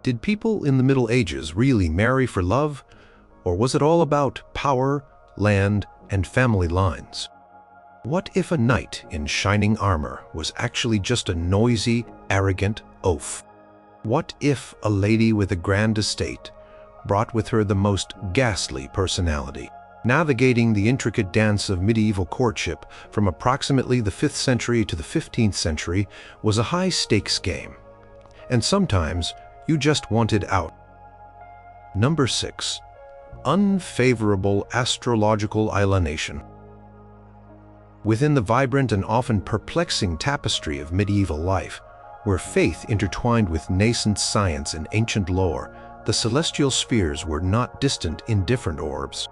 Did people in the Middle Ages really marry for love, or was it all about power, land, and family lines? What if a knight in shining armor was actually just a noisy, arrogant oaf? What if a lady with a grand estate brought with her the most ghastly personality, navigating the intricate dance of medieval courtship from approximately the 5th century to the 15th century was a high-stakes game, and sometimes you just wanted out? Number 6. Unfavorable astrological alienation. Within the vibrant and often perplexing tapestry of medieval life, where faith intertwined with nascent science and ancient lore, the celestial spheres were not distant, indifferent orbs.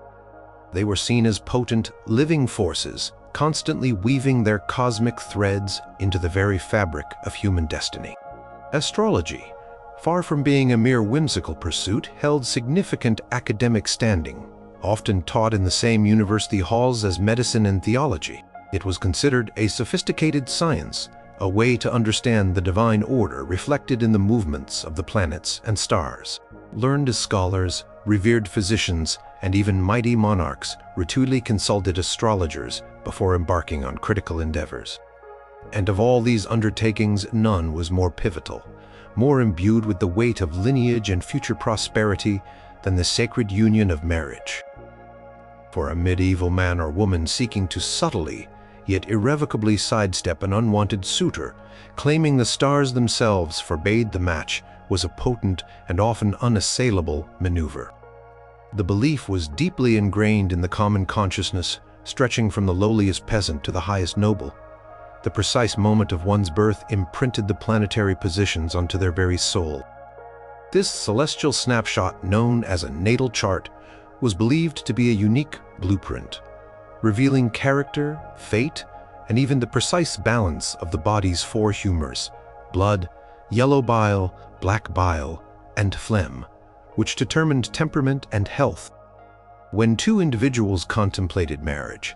They were seen as potent, living forces, constantly weaving their cosmic threads into the very fabric of human destiny. Astrology, far from being a mere whimsical pursuit, held significant academic standing, often taught in the same university halls as medicine and theology. It was considered a sophisticated science, a way to understand the divine order reflected in the movements of the planets and stars. Learned scholars, revered physicians, and even mighty monarchs routinely consulted astrologers before embarking on critical endeavors. And of all these undertakings, none was more pivotal, more imbued with the weight of lineage and future prosperity than the sacred union of marriage. For a medieval man or woman seeking to subtly, yet irrevocably sidestep an unwanted suitor, claiming the stars themselves forbade the match, was a potent and often unassailable maneuver. The belief was deeply ingrained in the common consciousness, stretching from the lowliest peasant to the highest noble. The precise moment of one's birth imprinted the planetary positions onto their very soul. This celestial snapshot, known as a natal chart, was believed to be a unique blueprint, revealing character, fate, and even the precise balance of the body's 4 humors: blood, yellow bile, black bile, and phlegm, which determined temperament and health. When 2 individuals contemplated marriage,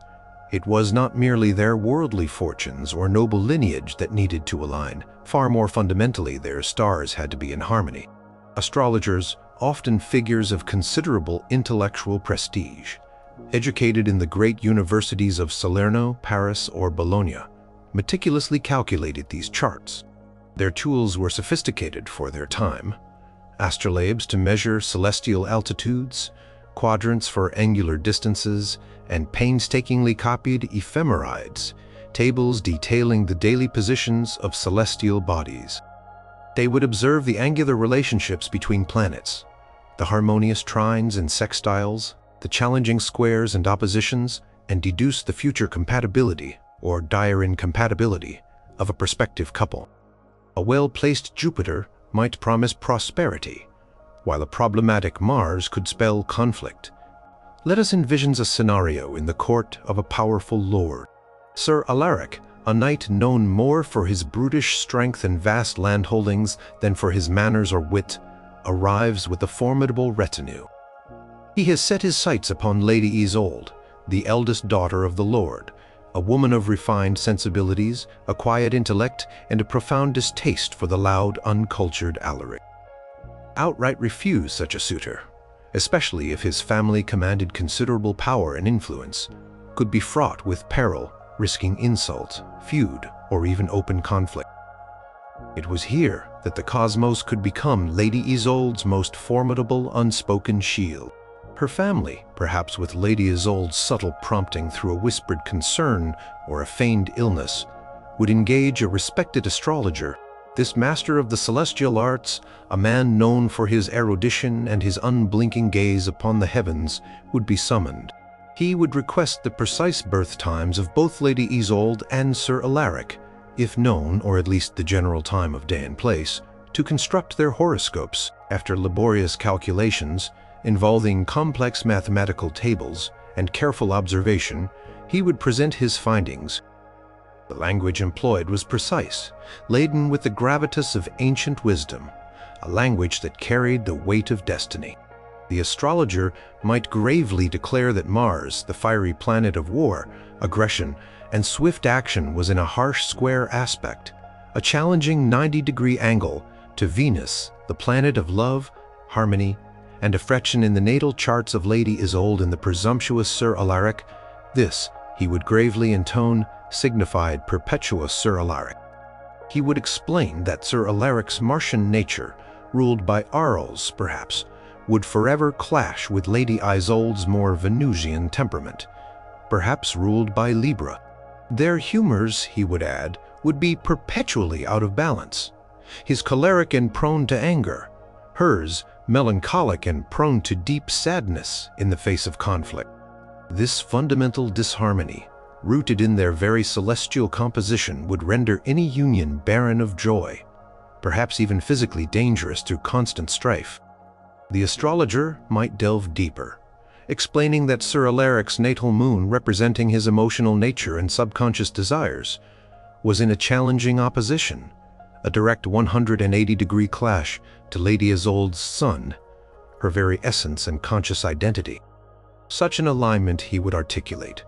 it was not merely their worldly fortunes or noble lineage that needed to align. Far more fundamentally, their stars had to be in harmony. Astrologers, often figures of considerable intellectual prestige, educated in the great universities of Salerno, Paris, or Bologna, meticulously calculated these charts. Their tools were sophisticated for their time: astrolabes to measure celestial altitudes, quadrants for angular distances, and painstakingly copied ephemerides, tables detailing the daily positions of celestial bodies. They would observe the angular relationships between planets, the harmonious trines and sextiles, the challenging squares and oppositions, and deduce the future compatibility, or dire incompatibility, of a prospective couple. A well-placed Jupiter might promise prosperity, while a problematic Mars could spell conflict. Let us envision a scenario in the court of a powerful lord. Sir Alaric, a knight known more for his brutish strength and vast landholdings than for his manners or wit, arrives with a formidable retinue. He has set his sights upon Lady Isolde, the eldest daughter of the lord, a woman of refined sensibilities, a quiet intellect, and a profound distaste for the loud, uncultured Alaric. Outright refuse such a suitor, especially if his family commanded considerable power and influence, could be fraught with peril, risking insult, feud, or even open conflict. It was here that the cosmos could become Lady Isolde's most formidable unspoken shield. Her family, perhaps with Lady Isolde's subtle prompting through a whispered concern or a feigned illness, would engage a respected astrologer. This master of the celestial arts, a man known for his erudition and his unblinking gaze upon the heavens, would be summoned. He would request the precise birth times of both Lady Isolde and Sir Alaric, if known, or at least the general time of day and place, to construct their horoscopes. After laborious calculations involving complex mathematical tables and careful observation, he would present his findings. The language employed was precise, laden with the gravitas of ancient wisdom, a language that carried the weight of destiny. The astrologer might gravely declare that Mars, the fiery planet of war, aggression, and swift action, was in a harsh square aspect, a challenging 90-degree angle to Venus, the planet of love, harmony, and affection in the natal charts of Lady Isolde and the presumptuous Sir Alaric, this, he would gravely intone, signified perpetuous Sir Alaric. He would explain that Sir Alaric's Martian nature, ruled by Arles perhaps, would forever clash with Lady Isolde's more Venusian temperament, perhaps ruled by Libra. Their humors, he would add, would be perpetually out of balance. His choleric and prone to anger, hers melancholic and prone to deep sadness in the face of conflict. This fundamental disharmony, rooted in their very celestial composition, would render any union barren of joy, perhaps even physically dangerous through constant strife. The astrologer might delve deeper, explaining that Sir Alaric's natal moon, representing his emotional nature and subconscious desires, was in a challenging opposition, a direct 180-degree clash to Lady Isolde's sun, her very essence and conscious identity. Such an alignment, he would articulate,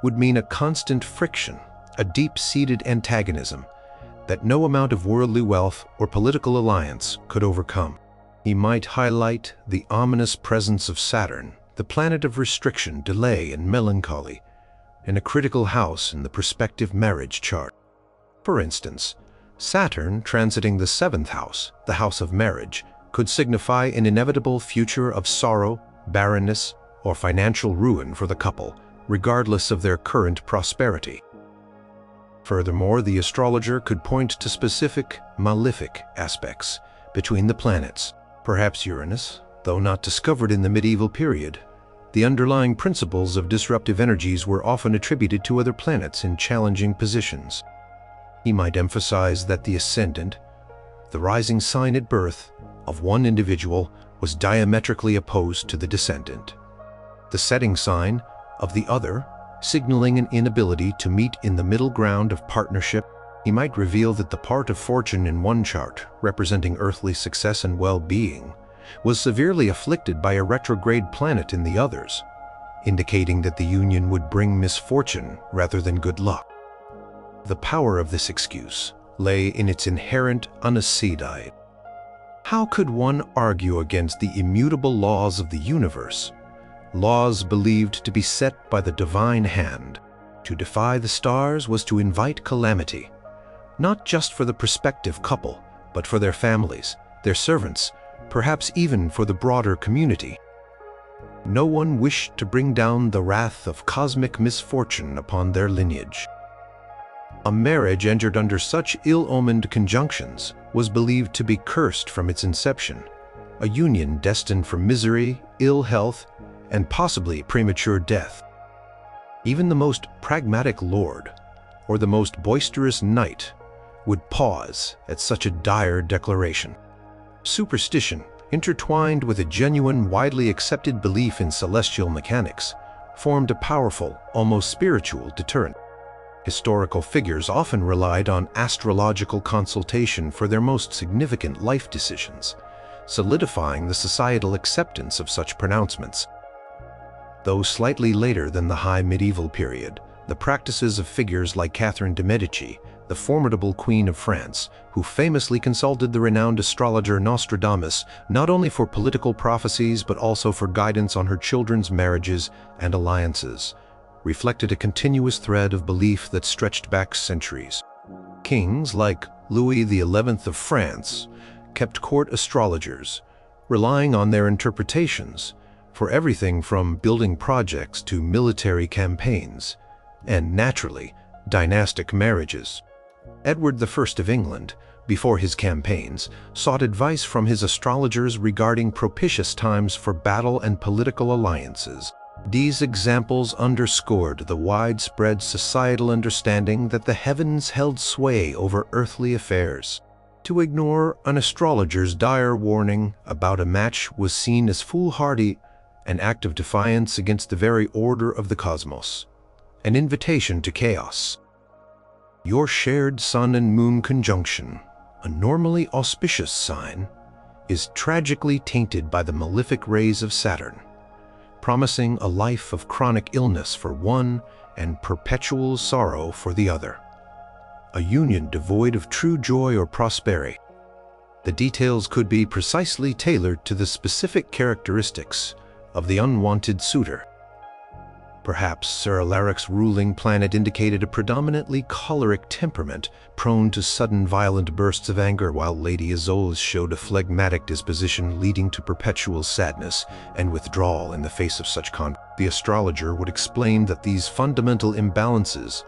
would mean a constant friction, a deep-seated antagonism that no amount of worldly wealth or political alliance could overcome. He might highlight the ominous presence of Saturn, the planet of restriction, delay, and melancholy, in a critical house in the prospective marriage chart. For instance, Saturn transiting the 7th house, the house of marriage, could signify an inevitable future of sorrow, barrenness, or financial ruin for the couple, regardless of their current prosperity. Furthermore, the astrologer could point to specific malefic aspects between the planets, perhaps Uranus, though not discovered in the medieval period. The underlying principles of disruptive energies were often attributed to other planets in challenging positions. He might emphasize that the ascendant, the rising sign at birth, of one individual was diametrically opposed to the descendant, the setting sign of the other signaling an inability to meet in the middle ground of partnership. He might reveal that the part of fortune in one chart, representing earthly success and well-being, was severely afflicted by a retrograde planet in the others, indicating that the union would bring misfortune rather than good luck. The power of this excuse lay in its inherent unacidity. How could one argue against the immutable laws of the universe, laws believed to be set by the divine hand? To defy the stars was to invite calamity, not just for the prospective couple, but for their families, their servants, perhaps even for the broader community. No one wished to bring down the wrath of cosmic misfortune upon their lineage. A marriage entered under such ill-omened conjunctions was believed to be cursed from its inception, a union destined for misery, ill health, and possibly premature death. Even the most pragmatic lord, or the most boisterous knight, would pause at such a dire declaration. Superstition, intertwined with a genuine, widely accepted belief in celestial mechanics, formed a powerful, almost spiritual deterrent. Historical figures often relied on astrological consultation for their most significant life decisions, solidifying the societal acceptance of such pronouncements. Though slightly later than the high medieval period, the practices of figures like Catherine de' Medici, the formidable Queen of France, who famously consulted the renowned astrologer Nostradamus not only for political prophecies but also for guidance on her children's marriages and alliances, reflected a continuous thread of belief that stretched back centuries. Kings like Louis XI of France kept court astrologers, relying on their interpretations for everything from building projects to military campaigns, and naturally, dynastic marriages. Edward I of England, before his campaigns, sought advice from his astrologers regarding propitious times for battle and political alliances. These examples underscored the widespread societal understanding that the heavens held sway over earthly affairs. To ignore an astrologer's dire warning about a match was seen as foolhardy, an act of defiance against the very order of the cosmos, an invitation to chaos. Your shared sun and moon conjunction, a normally auspicious sign, is tragically tainted by the malefic rays of Saturn, promising a life of chronic illness for one and perpetual sorrow for the other. A union devoid of true joy or prosperity. The details could be precisely tailored to the specific characteristics of the unwanted suitor. Perhaps Sir Alaric's ruling planet indicated a predominantly choleric temperament, prone to sudden violent bursts of anger, while Lady Isolde showed a phlegmatic disposition leading to perpetual sadness and withdrawal in the face of such conflict. The astrologer would explain that these fundamental imbalances,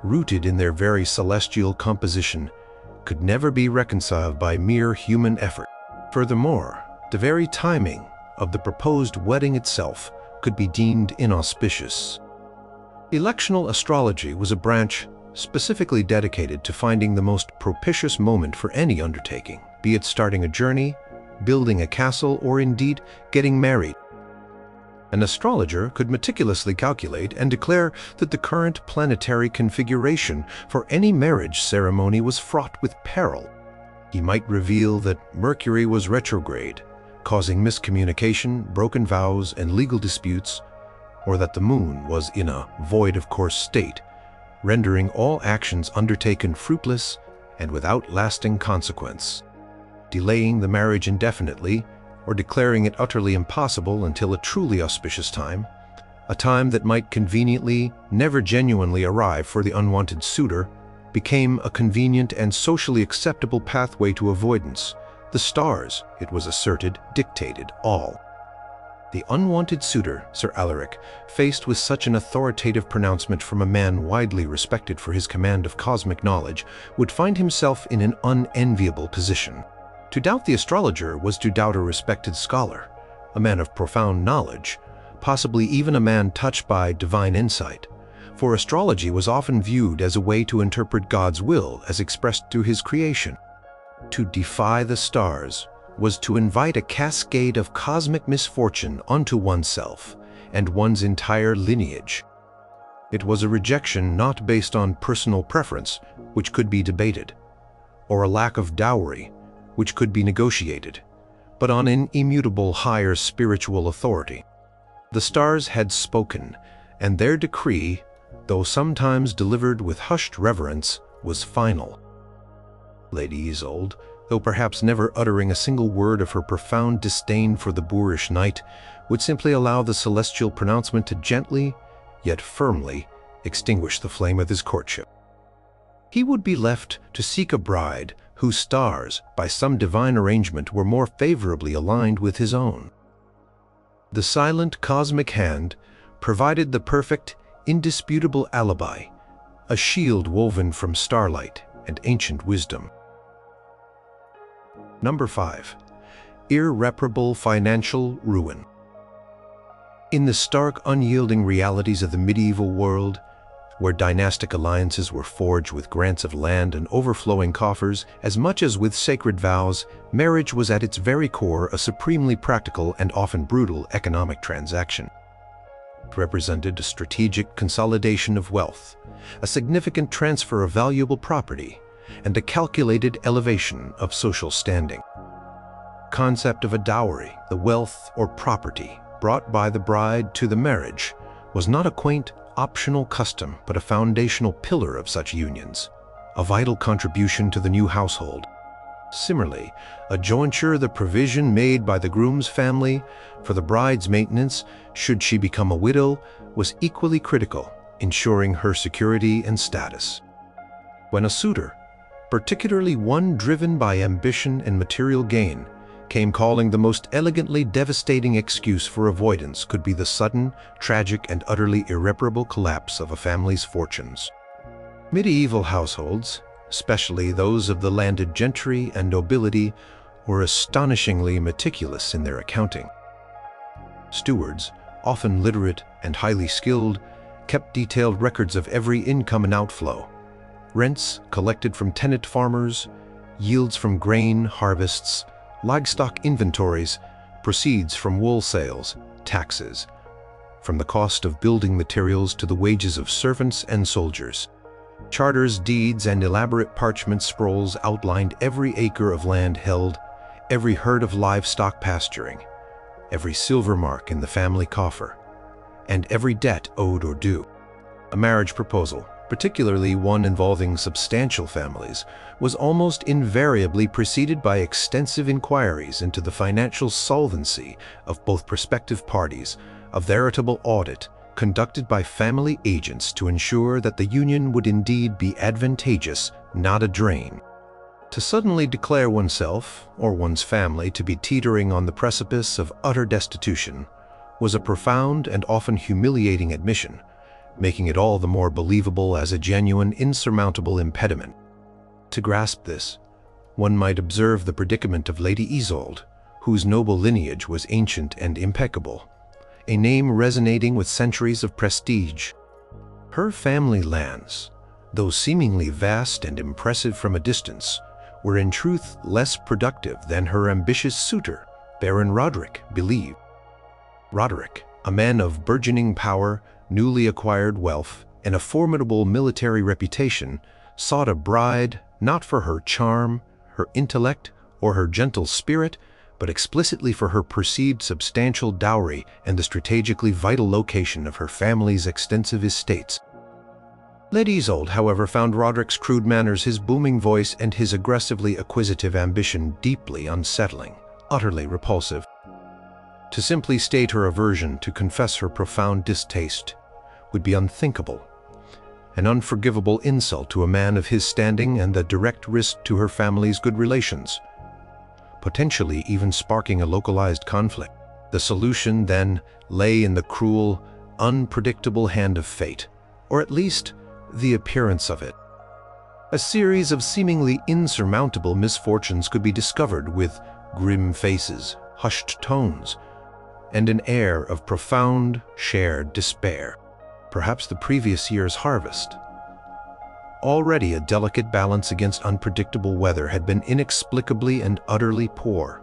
rooted in their very celestial composition, could never be reconciled by mere human effort. Furthermore, the very timing of the proposed wedding itself could be deemed inauspicious. Electional astrology was a branch specifically dedicated to finding the most propitious moment for any undertaking, be it starting a journey, building a castle, or indeed getting married. An astrologer could meticulously calculate and declare that the current planetary configuration for any marriage ceremony was fraught with peril. He might reveal that Mercury was retrograde, causing miscommunication, broken vows, and legal disputes, or that the moon was in a void-of-course state, rendering all actions undertaken fruitless and without lasting consequence, delaying the marriage indefinitely, or declaring it utterly impossible until a truly auspicious time, a time that might conveniently never genuinely arrive for the unwanted suitor, became a convenient and socially acceptable pathway to avoidance. The stars, it was asserted, dictated all. The unwanted suitor, Sir Alaric, faced with such an authoritative pronouncement from a man widely respected for his command of cosmic knowledge, would find himself in an unenviable position. To doubt the astrologer was to doubt a respected scholar, a man of profound knowledge, possibly even a man touched by divine insight, for astrology was often viewed as a way to interpret God's will as expressed through his creation. To defy the stars was to invite a cascade of cosmic misfortune onto oneself and one's entire lineage. It was a rejection not based on personal preference, which could be debated, or a lack of dowry, which could be negotiated, but on an immutable higher spiritual authority. The stars had spoken, and their decree, though sometimes delivered with hushed reverence, was final. Lady Isolde, though perhaps never uttering a single word of her profound disdain for the boorish knight, would simply allow the celestial pronouncement to gently, yet firmly, extinguish the flame of his courtship. He would be left to seek a bride whose stars, by some divine arrangement, were more favorably aligned with his own. The silent cosmic hand provided the perfect, indisputable alibi, a shield woven from starlight and ancient wisdom. Number 5. Irreparable financial ruin. In the stark, unyielding realities of the medieval world, where dynastic alliances were forged with grants of land and overflowing coffers, as much as with sacred vows, marriage was at its very core a supremely practical and often brutal economic transaction. It represented a strategic consolidation of wealth, a significant transfer of valuable property, and a calculated elevation of social standing. The concept of a dowry, the wealth or property brought by the bride to the marriage, was not a quaint, optional custom, but a foundational pillar of such unions, a vital contribution to the new household. Similarly, a jointure, the provision made by the groom's family for the bride's maintenance should she become a widow, was equally critical, ensuring her security and status. When a suitor, particularly one driven by ambition and material gain, came calling, the most elegantly devastating excuse for avoidance could be the sudden, tragic, and utterly irreparable collapse of a family's fortunes. Medieval households, especially those of the landed gentry and nobility, were astonishingly meticulous in their accounting. Stewards, often literate and highly skilled, kept detailed records of every income and outflow, rents collected from tenant farmers, yields from grain harvests, livestock inventories, proceeds from wool sales, taxes, from the cost of building materials to the wages of servants and soldiers. Charters, deeds, and elaborate parchment scrolls outlined every acre of land held, every herd of livestock pasturing, every silver mark in the family coffer, and every debt owed or due. A marriage proposal, particularly one involving substantial families, was almost invariably preceded by extensive inquiries into the financial solvency of both prospective parties, a veritable audit conducted by family agents to ensure that the union would indeed be advantageous, not a drain. To suddenly declare oneself, or one's family, to be teetering on the precipice of utter destitution was a profound and often humiliating admission, making it all the more believable as a genuine, insurmountable impediment. To grasp this, one might observe the predicament of Lady Isolde, whose noble lineage was ancient and impeccable, a name resonating with centuries of prestige. Her family lands, though seemingly vast and impressive from a distance, were in truth less productive than her ambitious suitor, Baron Roderick, believed. Roderick, a man of burgeoning power, newly acquired wealth, and a formidable military reputation, sought a bride not for her charm, her intellect, or her gentle spirit, but explicitly for her perceived substantial dowry and the strategically vital location of her family's extensive estates. Lady Isolde, however, found Roderick's crude manners, his booming voice, and his aggressively acquisitive ambition deeply unsettling, utterly repulsive. To simply state her aversion, to confess her profound distaste, would be unthinkable, an unforgivable insult to a man of his standing and the direct risk to her family's good relations, potentially even sparking a localized conflict. The solution, then, lay in the cruel, unpredictable hand of fate, or at least the appearance of it. A series of seemingly insurmountable misfortunes could be discovered with grim faces, hushed tones, and an air of profound, shared despair. Perhaps the previous year's harvest, already a delicate balance against unpredictable weather, had been inexplicably and utterly poor,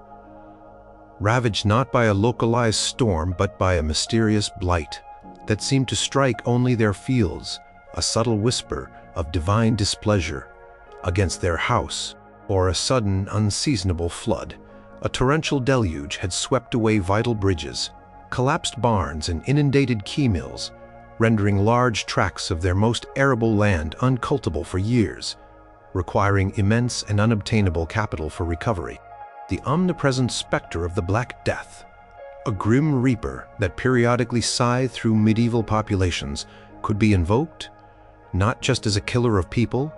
ravaged not by a localized storm but by a mysterious blight that seemed to strike only their fields, a subtle whisper of divine displeasure against their house, or a sudden unseasonable flood. A torrential deluge had swept away vital bridges, collapsed barns, and inundated key mills, rendering large tracts of their most arable land uncultivable for years, requiring immense and unobtainable capital for recovery. The omnipresent specter of the Black Death, a grim reaper that periodically scythed through medieval populations, could be invoked not just as a killer of people,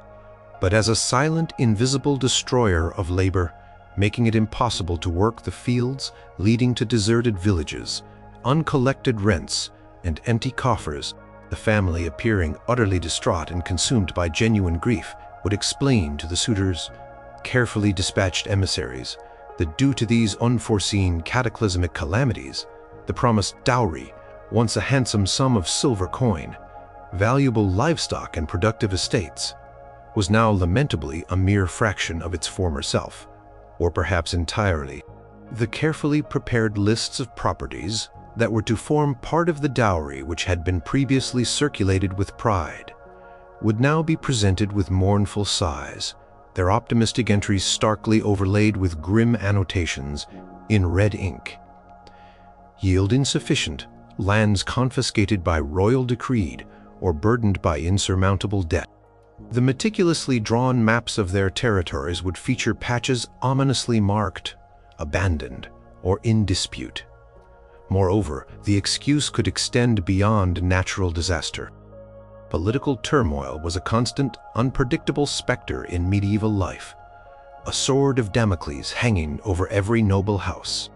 but as a silent, invisible destroyer of labor, making it impossible to work the fields, leading to deserted villages, uncollected rents, and empty coffers. The family, appearing utterly distraught and consumed by genuine grief, would explain to the suitors, carefully dispatched emissaries, that due to these unforeseen cataclysmic calamities, the promised dowry, once a handsome sum of silver coin, valuable livestock, and productive estates, was now lamentably a mere fraction of its former self, or perhaps entirely. The carefully prepared lists of properties that were to form part of the dowry, which had been previously circulated with pride, would now be presented with mournful sighs, their optimistic entries starkly overlaid with grim annotations in red ink. Yield insufficient, lands confiscated by royal decree, or burdened by insurmountable debt. The meticulously drawn maps of their territories would feature patches ominously marked, abandoned, or in dispute. Moreover, the excuse could extend beyond natural disaster. Political turmoil was a constant, unpredictable specter in medieval life, a sword of Damocles hanging over every noble house.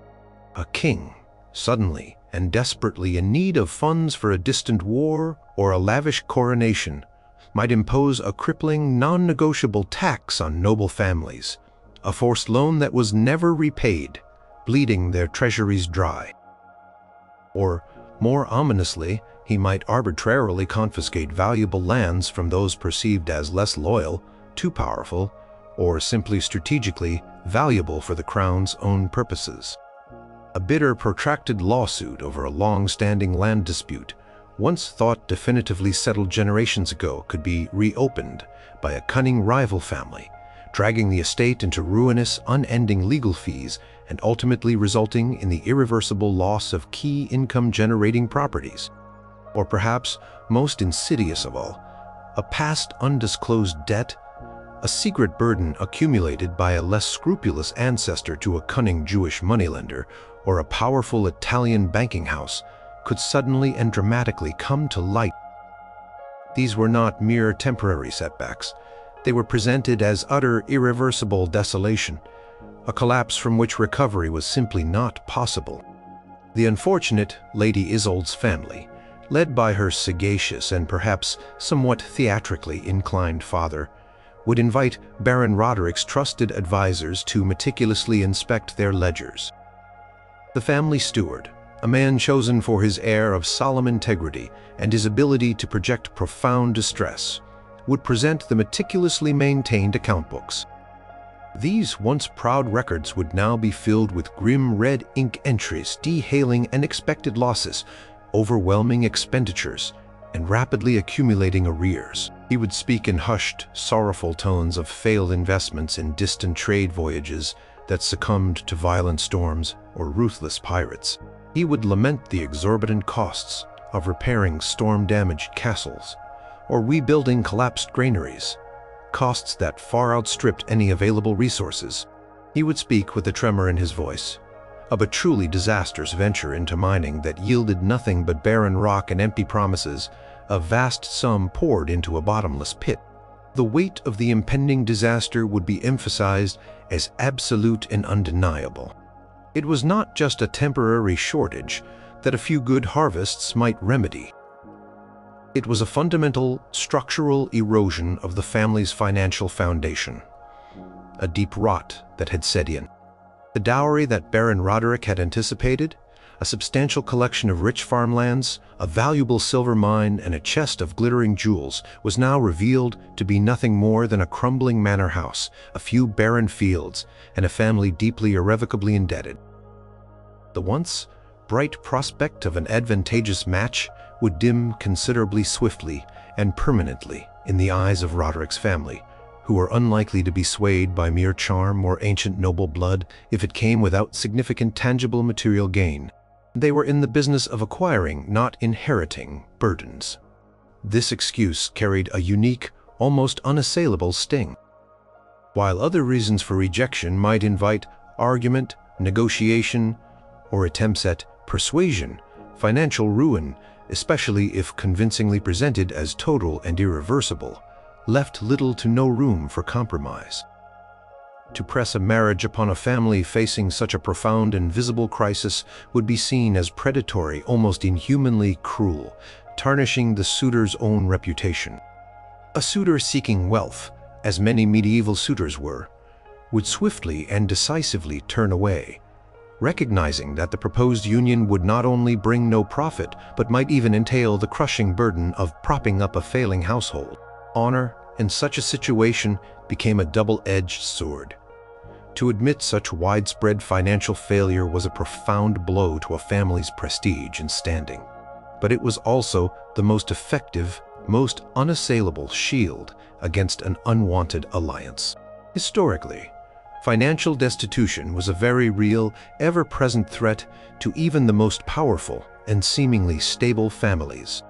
A king, suddenly and desperately in need of funds for a distant war or a lavish coronation, might impose a crippling, non-negotiable tax on noble families, a forced loan that was never repaid, bleeding their treasuries dry. Or, more ominously, he might arbitrarily confiscate valuable lands from those perceived as less loyal, too powerful, or simply strategically valuable for the crown's own purposes. A bitter, protracted lawsuit over a long-standing land dispute, once thought definitively settled generations ago, could be reopened by a cunning rival family, dragging the estate into ruinous, unending legal fees and ultimately resulting in the irreversible loss of key income-generating properties. Or perhaps, most insidious of all, a past undisclosed debt, a secret burden accumulated by a less scrupulous ancestor to a cunning Jewish moneylender, or a powerful Italian banking house, could suddenly and dramatically come to light. These were not mere temporary setbacks. They were presented as utter, irreversible desolation, a collapse from which recovery was simply not possible. The unfortunate Lady Isolde's family, led by her sagacious and perhaps somewhat theatrically inclined father, would invite Baron Roderick's trusted advisors to meticulously inspect their ledgers. The family steward, a man chosen for his air of solemn integrity and his ability to project profound distress, would present the meticulously maintained account books. These once proud records would now be filled with grim red ink entries detailing unexpected losses, overwhelming expenditures, and rapidly accumulating arrears. He would speak in hushed, sorrowful tones of failed investments in distant trade voyages that succumbed to violent storms or ruthless pirates. He would lament the exorbitant costs of repairing storm-damaged castles or rebuilding collapsed granaries, costs that far outstripped any available resources. He would speak with a tremor in his voice of a truly disastrous venture into mining that yielded nothing but barren rock and empty promises, a vast sum poured into a bottomless pit. The weight of the impending disaster would be emphasized as absolute and undeniable. It was not just a temporary shortage that a few good harvests might remedy. It was a fundamental, structural erosion of the family's financial foundation, a deep rot that had set in. The dowry that Baron Roderick had anticipated, a substantial collection of rich farmlands, a valuable silver mine, and a chest of glittering jewels, was now revealed to be nothing more than a crumbling manor house, a few barren fields, and a family deeply irrevocably indebted. The once bright prospect of an advantageous match would dim considerably swiftly and permanently in the eyes of Roderick's family, who were unlikely to be swayed by mere charm or ancient noble blood if it came without significant tangible material gain. They were in the business of acquiring, not inheriting, burdens. This excuse carried a unique, almost unassailable sting. While other reasons for rejection might invite argument, negotiation, or attempts at persuasion, financial ruin, especially if convincingly presented as total and irreversible, left little to no room for compromise. To press a marriage upon a family facing such a profound and visible crisis would be seen as predatory, almost inhumanly cruel, tarnishing the suitor's own reputation. A suitor seeking wealth, as many medieval suitors were, would swiftly and decisively turn away, recognizing that the proposed union would not only bring no profit, but might even entail the crushing burden of propping up a failing household. Honor, in such a situation, became a double-edged sword. To admit such widespread financial failure was a profound blow to a family's prestige and standing. But it was also the most effective, most unassailable shield against an unwanted alliance. Historically, financial destitution was a very real, ever-present threat to even the most powerful and seemingly stable families.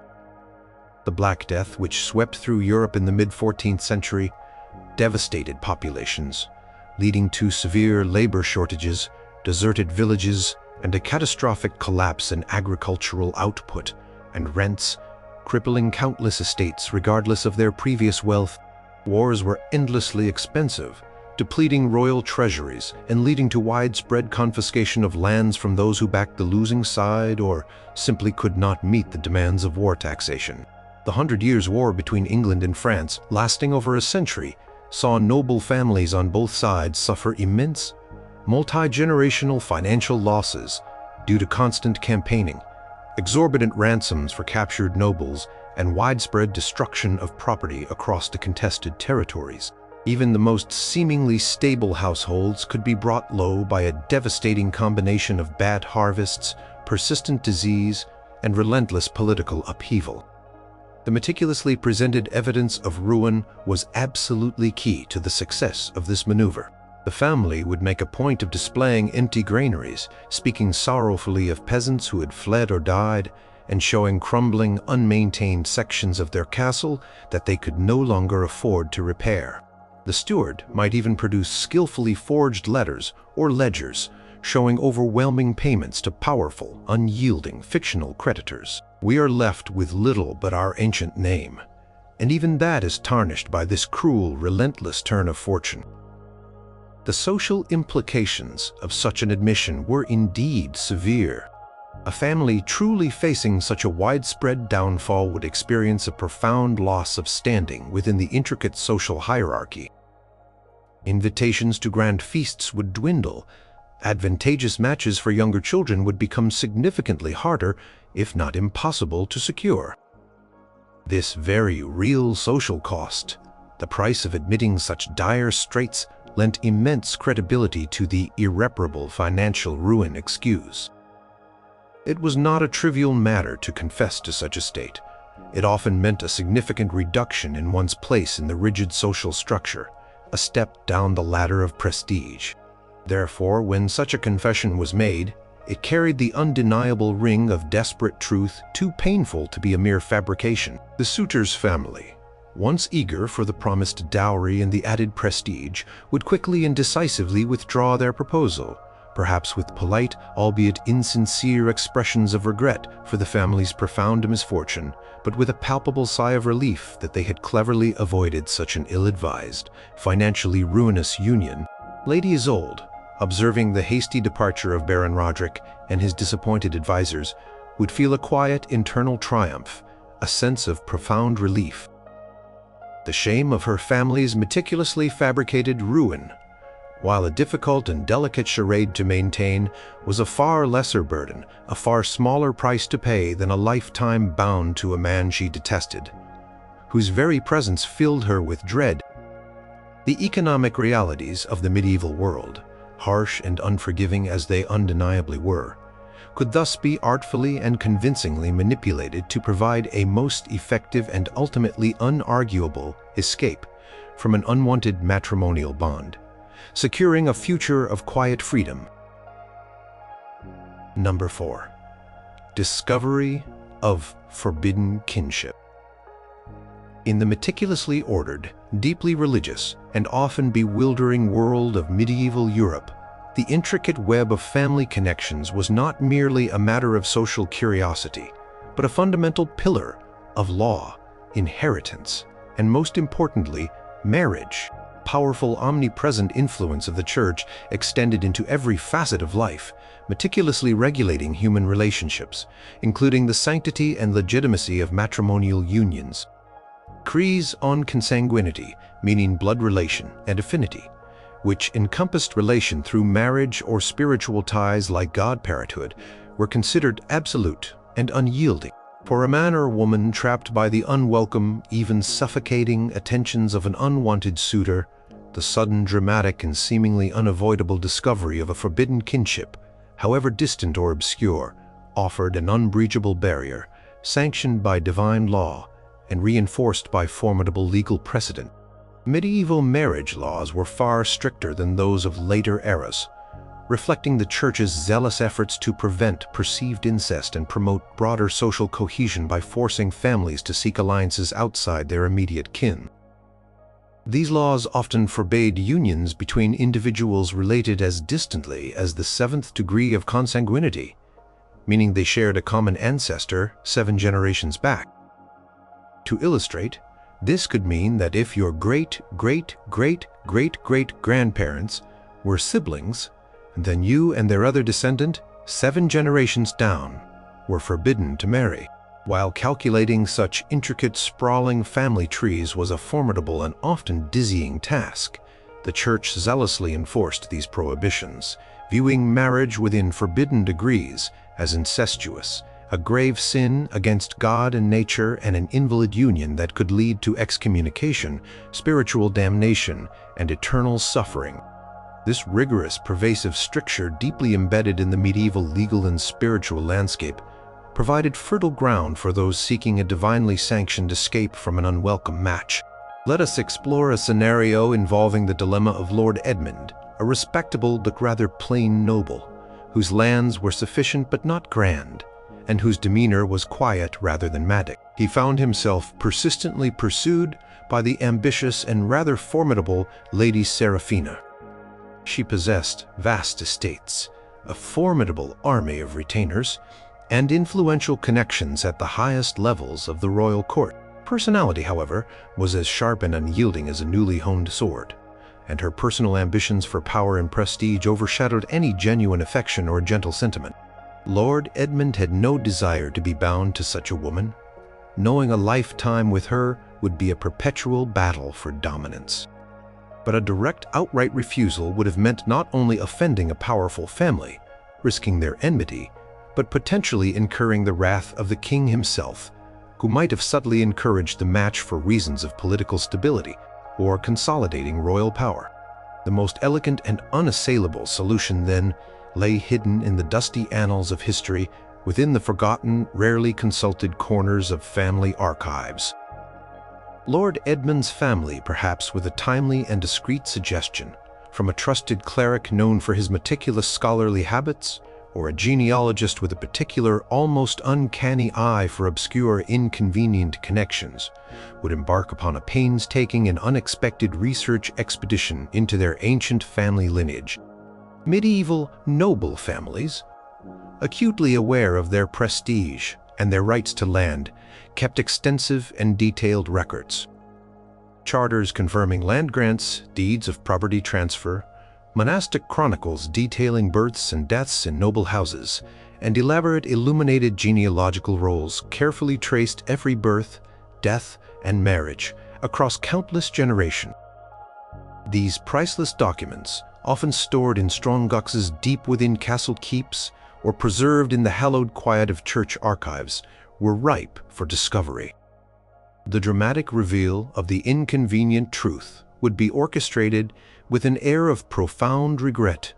The Black Death, which swept through Europe in the mid-14th century, devastated populations, leading to severe labor shortages, deserted villages, and a catastrophic collapse in agricultural output and rents, crippling countless estates regardless of their previous wealth. Wars were endlessly expensive, depleting royal treasuries and leading to widespread confiscation of lands from those who backed the losing side or simply could not meet the demands of war taxation. The 100 Years' War between England and France, lasting over a century, saw noble families on both sides suffer immense, multi-generational financial losses due to constant campaigning, exorbitant ransoms for captured nobles, and widespread destruction of property across the contested territories. Even the most seemingly stable households could be brought low by a devastating combination of bad harvests, persistent disease, and relentless political upheaval. The meticulously presented evidence of ruin was absolutely key to the success of this maneuver. The family would make a point of displaying empty granaries, speaking sorrowfully of peasants who had fled or died, and showing crumbling, unmaintained sections of their castle that they could no longer afford to repair. The steward might even produce skillfully forged letters or ledgers, showing overwhelming payments to powerful, unyielding, fictional creditors. We are left with little but our ancient name, and even that is tarnished by this cruel, relentless turn of fortune. The social implications of such an admission were indeed severe. A family truly facing such a widespread downfall would experience a profound loss of standing within the intricate social hierarchy. Invitations to grand feasts would dwindle. Advantageous matches for younger children would become significantly harder, if not impossible, to secure. This very real social cost, the price of admitting such dire straits, lent immense credibility to the irreparable financial ruin excuse. It was not a trivial matter to confess to such a state. It often meant a significant reduction in one's place in the rigid social structure, a step down the ladder of prestige. Therefore, when such a confession was made, it carried the undeniable ring of desperate truth, too painful to be a mere fabrication. The suitor's family, once eager for the promised dowry and the added prestige, would quickly and decisively withdraw their proposal, perhaps with polite, albeit insincere expressions of regret for the family's profound misfortune, but with a palpable sigh of relief that they had cleverly avoided such an ill-advised, financially ruinous union. Lady Isolde, observing the hasty departure of Baron Roderick and his disappointed advisors, would feel a quiet internal triumph, a sense of profound relief. The shame of her family's meticulously fabricated ruin, while a difficult and delicate charade to maintain, was a far lesser burden, a far smaller price to pay than a lifetime bound to a man she detested, whose very presence filled her with dread. The economic realities of the medieval world, harsh and unforgiving as they undeniably were, could thus be artfully and convincingly manipulated to provide a most effective and ultimately unarguable escape from an unwanted matrimonial bond, securing a future of quiet freedom. Number 4. Discovery of forbidden kinship. In the meticulously ordered, deeply religious, and often bewildering world of medieval Europe, the intricate web of family connections was not merely a matter of social curiosity, but a fundamental pillar of law, inheritance, and most importantly, marriage. Powerful, omnipresent influence of the Church extended into every facet of life, meticulously regulating human relationships, including the sanctity and legitimacy of matrimonial unions. Decrees on consanguinity, meaning blood relation and affinity, which encompassed relation through marriage or spiritual ties like godparenthood, were considered absolute and unyielding. For a man or woman trapped by the unwelcome, even suffocating attentions of an unwanted suitor, the sudden, dramatic, and seemingly unavoidable discovery of a forbidden kinship, however distant or obscure, offered an unbreachable barrier, sanctioned by divine law and reinforced by formidable legal precedent. Medieval marriage laws were far stricter than those of later eras, reflecting the Church's zealous efforts to prevent perceived incest and promote broader social cohesion by forcing families to seek alliances outside their immediate kin. These laws often forbade unions between individuals related as distantly as the 7th degree of consanguinity, meaning they shared a common ancestor 7 generations back. To illustrate, this could mean that if your great-great-great-great-great-grandparents were siblings, then you and their other descendant, 7 generations down, were forbidden to marry. While calculating such intricate, sprawling family trees was a formidable and often dizzying task, the Church zealously enforced these prohibitions, viewing marriage within forbidden degrees as incestuous, a grave sin against God and nature, and an invalid union that could lead to excommunication, spiritual damnation, and eternal suffering. This rigorous, pervasive stricture, deeply embedded in the medieval legal and spiritual landscape, provided fertile ground for those seeking a divinely sanctioned escape from an unwelcome match. Let us explore a scenario involving the dilemma of Lord Edmund, a respectable but rather plain noble, whose lands were sufficient but not grand, and whose demeanor was quiet rather than matic. He found himself persistently pursued by the ambitious and rather formidable Lady Serafina. She possessed vast estates, a formidable army of retainers, and influential connections at the highest levels of the royal court. Personality, however, was as sharp and unyielding as a newly honed sword, and her personal ambitions for power and prestige overshadowed any genuine affection or gentle sentiment. Lord Edmund had no desire to be bound to such a woman, knowing a lifetime with her would be a perpetual battle for dominance. But a direct, outright refusal would have meant not only offending a powerful family, risking their enmity, but potentially incurring the wrath of the king himself, who might have subtly encouraged the match for reasons of political stability or consolidating royal power. The most elegant and unassailable solution, then, lay hidden in the dusty annals of history within the forgotten, rarely consulted corners of family archives. Lord Edmund's family, perhaps with a timely and discreet suggestion from a trusted cleric known for his meticulous scholarly habits, or a genealogist with a particular, almost uncanny eye for obscure, inconvenient connections, would embark upon a painstaking and unexpected research expedition into their ancient family lineage. Medieval noble families, acutely aware of their prestige and their rights to land, kept extensive and detailed records. Charters confirming land grants, deeds of property transfer, monastic chronicles detailing births and deaths in noble houses, and elaborate illuminated genealogical rolls carefully traced every birth, death, and marriage across countless generations. These priceless documents, often stored in strong boxes deep within castle keeps or preserved in the hallowed quiet of church archives, were ripe for discovery. The dramatic reveal of the inconvenient truth would be orchestrated with an air of profound regret,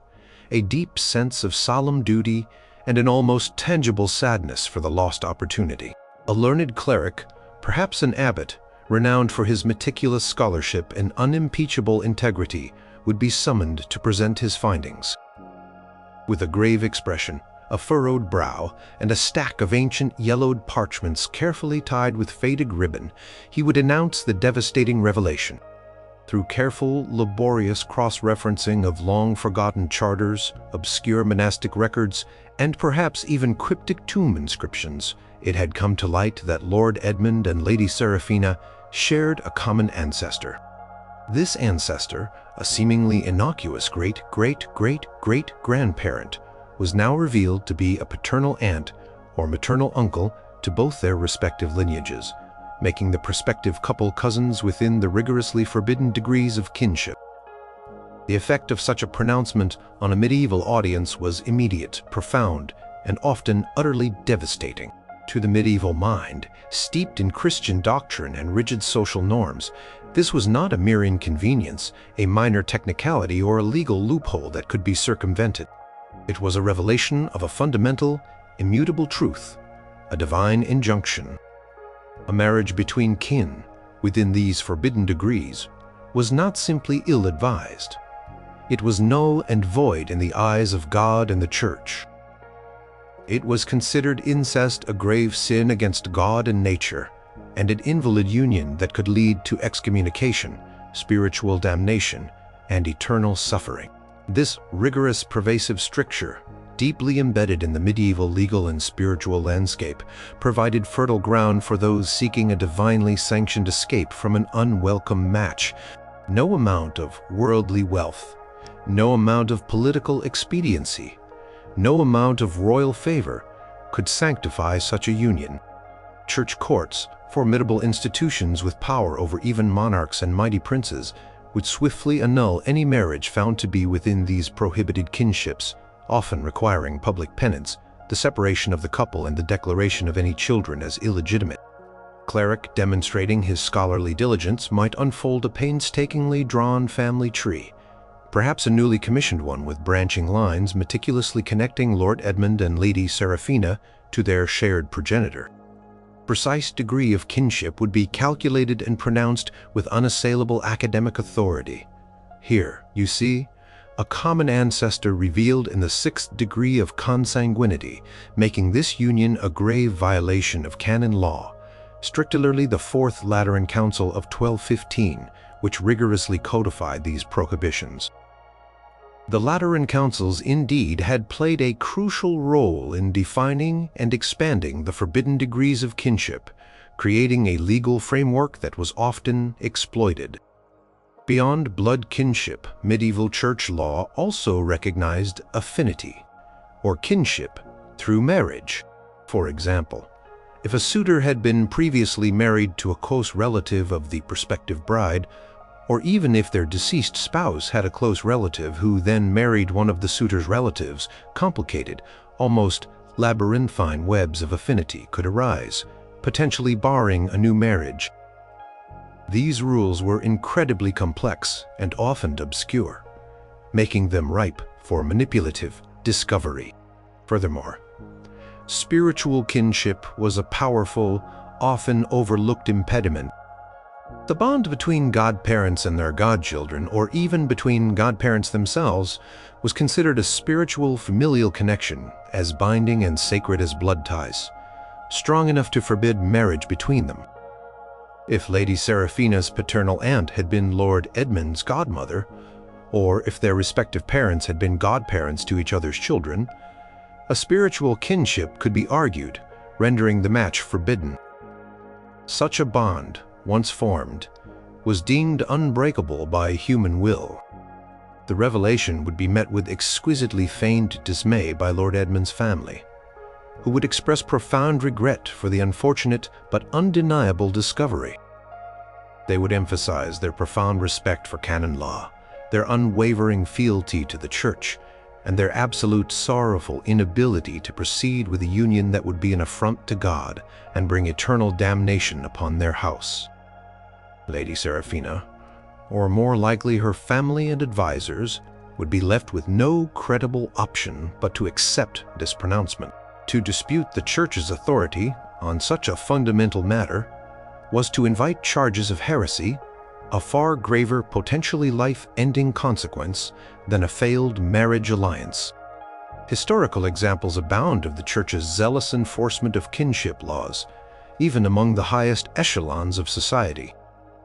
a deep sense of solemn duty, and an almost tangible sadness for the lost opportunity. A learned cleric, perhaps an abbot, renowned for his meticulous scholarship and unimpeachable integrity, would be summoned to present his findings. With a grave expression, a furrowed brow, and a stack of ancient yellowed parchments carefully tied with faded ribbon, he would announce the devastating revelation. Through careful, laborious cross-referencing of long-forgotten charters, obscure monastic records, and perhaps even cryptic tomb inscriptions, it had come to light that Lord Edmund and Lady Serafina shared a common ancestor. This ancestor, a seemingly innocuous great-great-great-great-grandparent, was now revealed to be a paternal aunt or maternal uncle to both their respective lineages, making the prospective couple cousins within the rigorously forbidden degrees of kinship. The effect of such a pronouncement on a medieval audience was immediate, profound, and often utterly devastating. To the medieval mind, steeped in Christian doctrine and rigid social norms, this was not a mere inconvenience, a minor technicality, or a legal loophole that could be circumvented. It was a revelation of a fundamental, immutable truth, a divine injunction. A marriage between kin, within these forbidden degrees, was not simply ill-advised. It was null and void in the eyes of God and the Church. It was considered incest a grave sin against God and nature, and an invalid union that could lead to excommunication, spiritual damnation, and eternal suffering. This rigorous, pervasive stricture, deeply embedded in the medieval legal and spiritual landscape, provided fertile ground for those seeking a divinely sanctioned escape from an unwelcome match. No amount of worldly wealth, no amount of political expediency, no amount of royal favor could sanctify such a union. Church courts, formidable institutions with power over even monarchs and mighty princes, would swiftly annul any marriage found to be within these prohibited kinships, often requiring public penance, the separation of the couple, and the declaration of any children as illegitimate. Cleric, demonstrating his scholarly diligence, might unfold a painstakingly drawn family tree, perhaps a newly commissioned one with branching lines meticulously connecting Lord Edmund and Lady Serafina to their shared progenitor. Precise degree of kinship would be calculated and pronounced with unassailable academic authority. Here, you see, a common ancestor revealed in the 6th degree of consanguinity, making this union a grave violation of canon law, particularly the Fourth Lateran Council of 1215, which rigorously codified these prohibitions. The Lateran Councils indeed had played a crucial role in defining and expanding the forbidden degrees of kinship, creating a legal framework that was often exploited. Beyond blood kinship, medieval church law also recognized affinity, or kinship, through marriage. For example, if a suitor had been previously married to a close relative of the prospective bride, or even if their deceased spouse had a close relative who then married one of the suitor's relatives, complicated, almost labyrinthine webs of affinity could arise, potentially barring a new marriage. These rules were incredibly complex and often obscure, making them ripe for manipulative discovery. Furthermore, spiritual kinship was a powerful, often overlooked impediment. The bond between godparents and their godchildren, or even between godparents themselves, was considered a spiritual familial connection, as binding and sacred as blood ties, strong enough to forbid marriage between them. If Lady Seraphina's paternal aunt had been Lord Edmund's godmother, or if their respective parents had been godparents to each other's children, a spiritual kinship could be argued, rendering the match forbidden. Such a bond, once formed, was deemed unbreakable by human will. The revelation would be met with exquisitely feigned dismay by Lord Edmund's family, who would express profound regret for the unfortunate but undeniable discovery. They would emphasize their profound respect for canon law, their unwavering fealty to the Church, and their absolute sorrowful inability to proceed with a union that would be an affront to God and bring eternal damnation upon their house. Lady Seraphina, or more likely her family and advisors, would be left with no credible option but to accept this pronouncement. To dispute the Church's authority on such a fundamental matter was to invite charges of heresy, a far graver, potentially life-ending consequence than a failed marriage alliance. Historical examples abound of the Church's zealous enforcement of kinship laws, even among the highest echelons of society.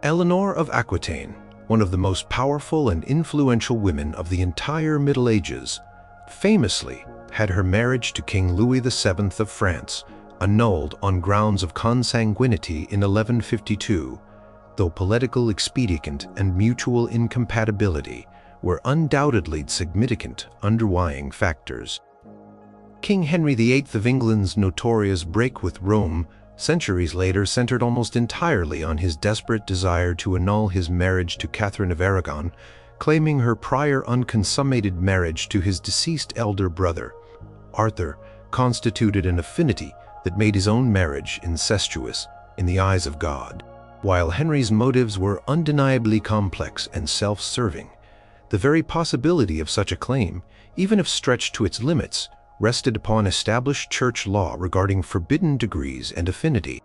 Eleanor of Aquitaine, one of the most powerful and influential women of the entire Middle Ages, famously had her marriage to King Louis VII of France annulled on grounds of consanguinity in 1152, though political expedient and mutual incompatibility were undoubtedly significant underlying factors. King Henry VIII of England's notorious break with Rome centuries later centered almost entirely on his desperate desire to annul his marriage to Catherine of Aragon, claiming her prior unconsummated marriage to his deceased elder brother, Arthur, constituted an affinity that made his own marriage incestuous in the eyes of God. While Henry's motives were undeniably complex and self-serving, the very possibility of such a claim, even if stretched to its limits, rested upon established church law regarding forbidden degrees and affinity.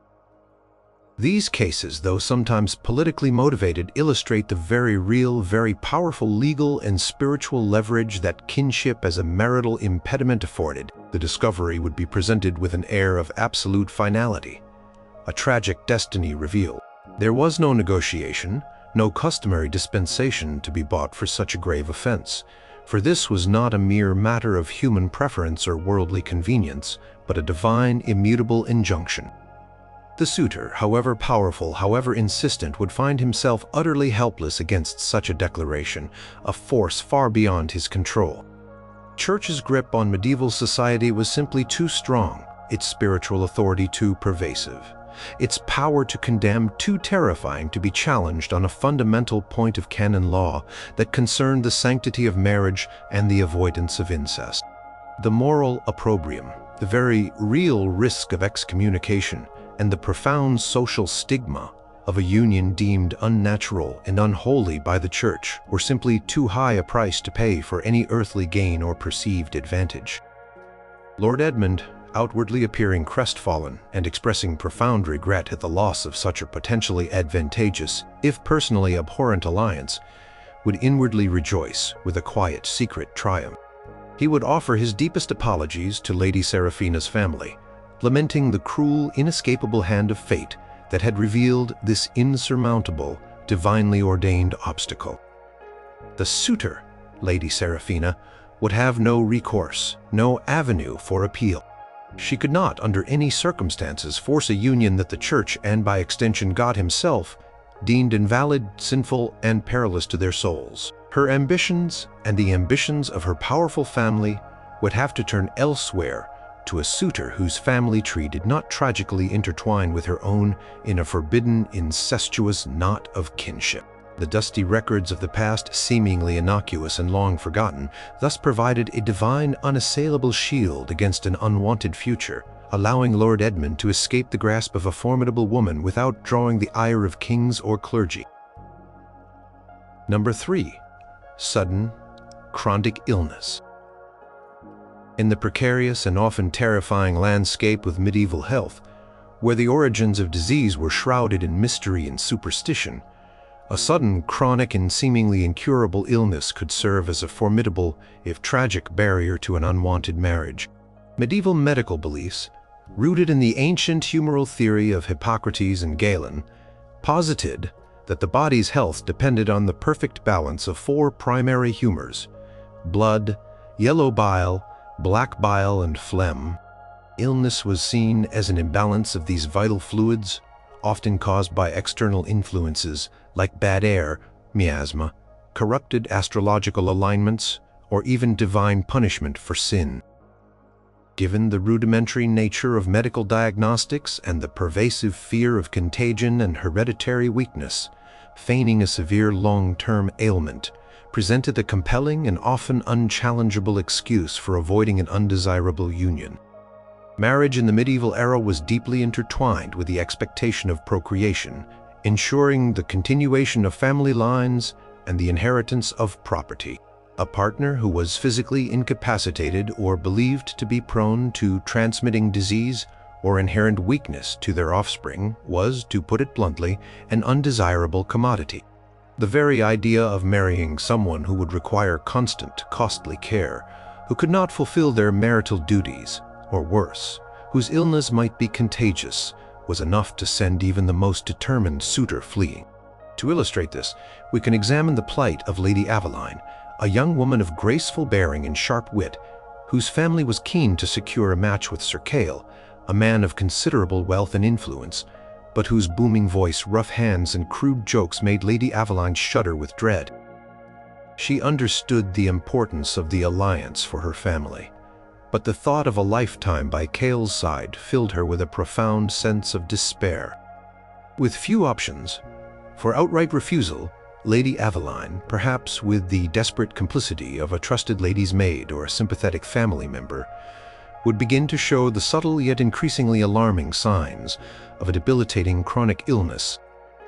These cases, though sometimes politically motivated, illustrate the very real, very powerful legal and spiritual leverage that kinship as a marital impediment afforded. The discovery would be presented with an air of absolute finality, a tragic destiny revealed. There was no negotiation, no customary dispensation to be bought for such a grave offense, for this was not a mere matter of human preference or worldly convenience, but a divine, immutable injunction. The suitor, however powerful, however insistent, would find himself utterly helpless against such a declaration, a force far beyond his control. Church's grip on medieval society was simply too strong, its spiritual authority too pervasive, its power to condemn too terrifying to be challenged on a fundamental point of canon law that concerned the sanctity of marriage and the avoidance of incest. The moral opprobrium, the very real risk of excommunication, and the profound social stigma of a union deemed unnatural and unholy by the Church were simply too high a price to pay for any earthly gain or perceived advantage. Lord Edmund, outwardly appearing crestfallen and expressing profound regret at the loss of such a potentially advantageous, if personally abhorrent alliance, would inwardly rejoice with a quiet, secret triumph. He would offer his deepest apologies to Lady Seraphina's family, lamenting the cruel, inescapable hand of fate that had revealed this insurmountable, divinely ordained obstacle. The suitor, Lady Seraphina, would have no recourse, no avenue for appeal. She could not, under any circumstances, force a union that the Church, and by extension God himself, deemed invalid, sinful, and perilous to their souls. Her ambitions, and the ambitions of her powerful family, would have to turn elsewhere to a suitor whose family tree did not tragically intertwine with her own in a forbidden, incestuous knot of kinship. The dusty records of the past, seemingly innocuous and long forgotten, thus provided a divine, unassailable shield against an unwanted future, allowing Lord Edmund to escape the grasp of a formidable woman without drawing the ire of kings or clergy. Number 3. Sudden, chronic illness. In the precarious and often terrifying landscape of medieval health, where the origins of disease were shrouded in mystery and superstition, a sudden, chronic, and seemingly incurable illness could serve as a formidable, if tragic, barrier to an unwanted marriage. Medieval medical beliefs, rooted in the ancient humoral theory of Hippocrates and Galen, posited that the body's health depended on the perfect balance of 4 primary humors: blood, yellow bile, black bile, and phlegm. Illness was seen as an imbalance of these vital fluids, often caused by external influences like bad air, miasma, corrupted astrological alignments, or even divine punishment for sin. Given the rudimentary nature of medical diagnostics and the pervasive fear of contagion and hereditary weakness, feigning a severe long-term ailment presented a compelling and often unchallengeable excuse for avoiding an undesirable union. Marriage in the medieval era was deeply intertwined with the expectation of procreation, ensuring the continuation of family lines and the inheritance of property. A partner who was physically incapacitated or believed to be prone to transmitting disease or inherent weakness to their offspring was, to put it bluntly, an undesirable commodity. The very idea of marrying someone who would require constant, costly care, who could not fulfill their marital duties, or worse, whose illness might be contagious, was enough to send even the most determined suitor fleeing. To illustrate this, we can examine the plight of Lady Aveline, a young woman of graceful bearing and sharp wit, whose family was keen to secure a match with Sir Cale, a man of considerable wealth and influence, but whose booming voice, rough hands, and crude jokes made Lady Aveline shudder with dread. She understood the importance of the alliance for her family, but the thought of a lifetime by Cale's side filled her with a profound sense of despair. With few options for outright refusal, Lady Aveline, perhaps with the desperate complicity of a trusted lady's maid or a sympathetic family member, would begin to show the subtle yet increasingly alarming signs of a debilitating chronic illness.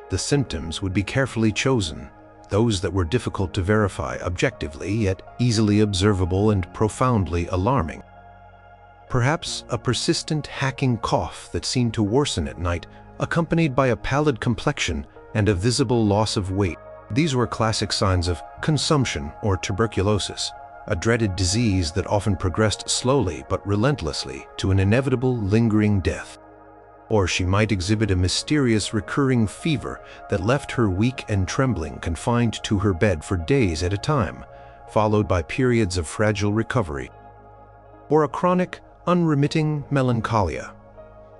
The symptoms would be carefully chosen, those that were difficult to verify objectively, yet easily observable and profoundly alarming. Perhaps a persistent hacking cough that seemed to worsen at night, accompanied by a pallid complexion and a visible loss of weight. These were classic signs of consumption or tuberculosis, a dreaded disease that often progressed slowly but relentlessly to an inevitable lingering death. Or she might exhibit a mysterious recurring fever that left her weak and trembling, confined to her bed for days at a time, followed by periods of fragile recovery. Or a chronic, unremitting melancholia,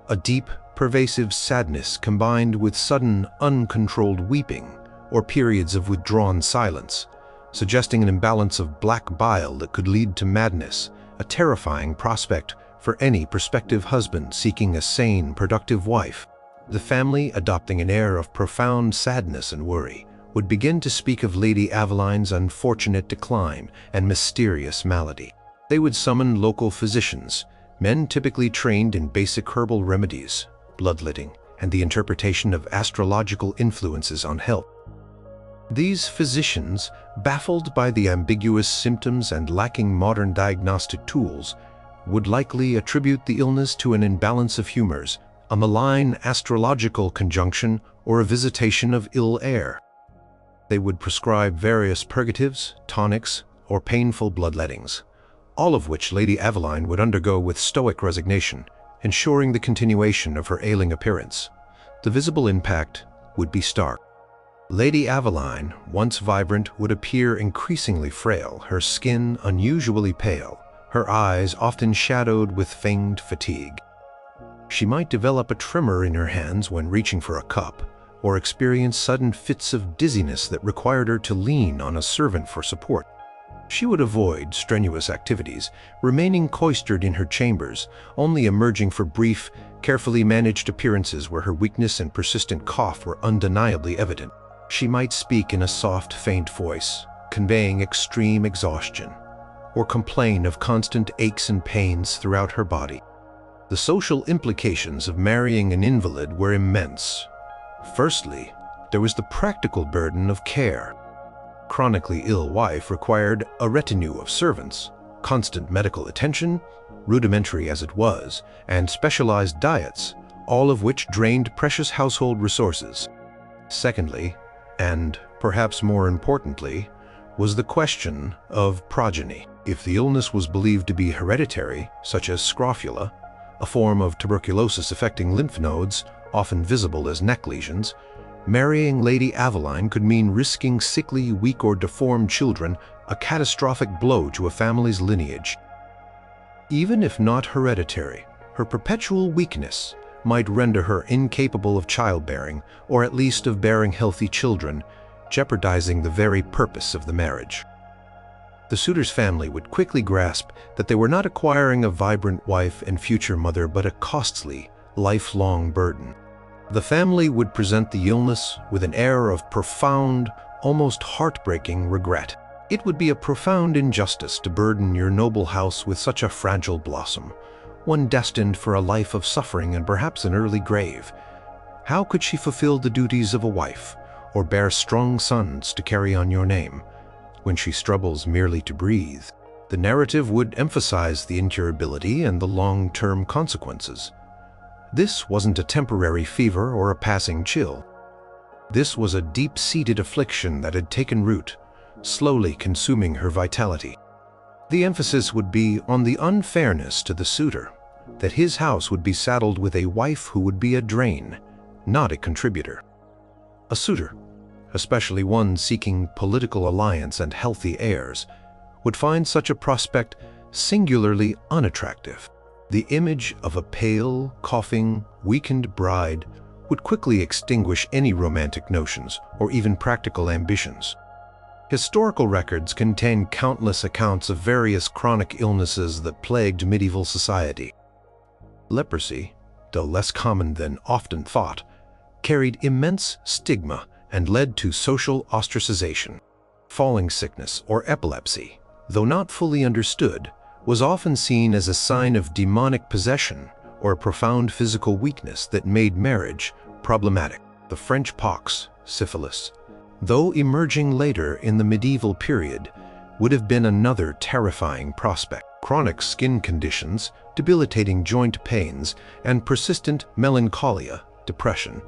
a deep, pervasive sadness combined with sudden, uncontrolled weeping, or periods of withdrawn silence, suggesting an imbalance of black bile that could lead to madness, a terrifying prospect for any prospective husband seeking a sane, productive wife. The family, adopting an air of profound sadness and worry, would begin to speak of Lady Aveline's unfortunate decline and mysterious malady. They would summon local physicians, men typically trained in basic herbal remedies, bloodletting, and the interpretation of astrological influences on health. These physicians, baffled by the ambiguous symptoms and lacking modern diagnostic tools, would likely attribute the illness to an imbalance of humors, a malign astrological conjunction, or a visitation of ill air. They would prescribe various purgatives, tonics, or painful bloodlettings, all of which Lady Aveline would undergo with stoic resignation, ensuring the continuation of her ailing appearance. The visible impact would be stark. Lady Aveline, once vibrant, would appear increasingly frail, her skin unusually pale, her eyes often shadowed with feigned fatigue. She might develop a tremor in her hands when reaching for a cup, or experience sudden fits of dizziness that required her to lean on a servant for support. She would avoid strenuous activities, remaining cloistered in her chambers, only emerging for brief, carefully managed appearances where her weakness and persistent cough were undeniably evident. She might speak in a soft, faint voice, conveying extreme exhaustion, or complain of constant aches and pains throughout her body. The social implications of marrying an invalid were immense. Firstly, there was the practical burden of care. Chronically ill wife required a retinue of servants, constant medical attention, rudimentary as it was, and specialized diets, all of which drained precious household resources. Secondly, and perhaps more importantly, was the question of progeny. If the illness was believed to be hereditary, such as scrofula, a form of tuberculosis affecting lymph nodes, often visible as neck lesions, marrying Lady Aveline could mean risking sickly, weak, or deformed children, a catastrophic blow to a family's lineage. Even if not hereditary, her perpetual weakness might render her incapable of childbearing, or at least of bearing healthy children, jeopardizing the very purpose of the marriage. The suitor's family would quickly grasp that they were not acquiring a vibrant wife and future mother, but a costly, lifelong burden. The family would present the illness with an air of profound, almost heartbreaking regret. It would be a profound injustice to burden your noble house with such a fragile blossom, one destined for a life of suffering and perhaps an early grave. How could she fulfill the duties of a wife, or bear strong sons to carry on your name, when she struggles merely to breathe? The narrative would emphasize the incurability and the long-term consequences. This wasn't a temporary fever or a passing chill. This was a deep-seated affliction that had taken root, slowly consuming her vitality. The emphasis would be on the unfairness to the suitor, that his house would be saddled with a wife who would be a drain, not a contributor. A suitor, especially one seeking political alliance and healthy heirs, would find such a prospect singularly unattractive. The image of a pale, coughing, weakened bride would quickly extinguish any romantic notions or even practical ambitions. Historical records contain countless accounts of various chronic illnesses that plagued medieval society. Leprosy, though less common than often thought, carried immense stigma and led to social ostracization. Falling sickness or epilepsy, though not fully understood, was often seen as a sign of demonic possession or a profound physical weakness that made marriage problematic. The French pox, syphilis, though emerging later in the medieval period, would have been another terrifying prospect. Chronic skin conditions, debilitating joint pains, and persistent melancholia, depression,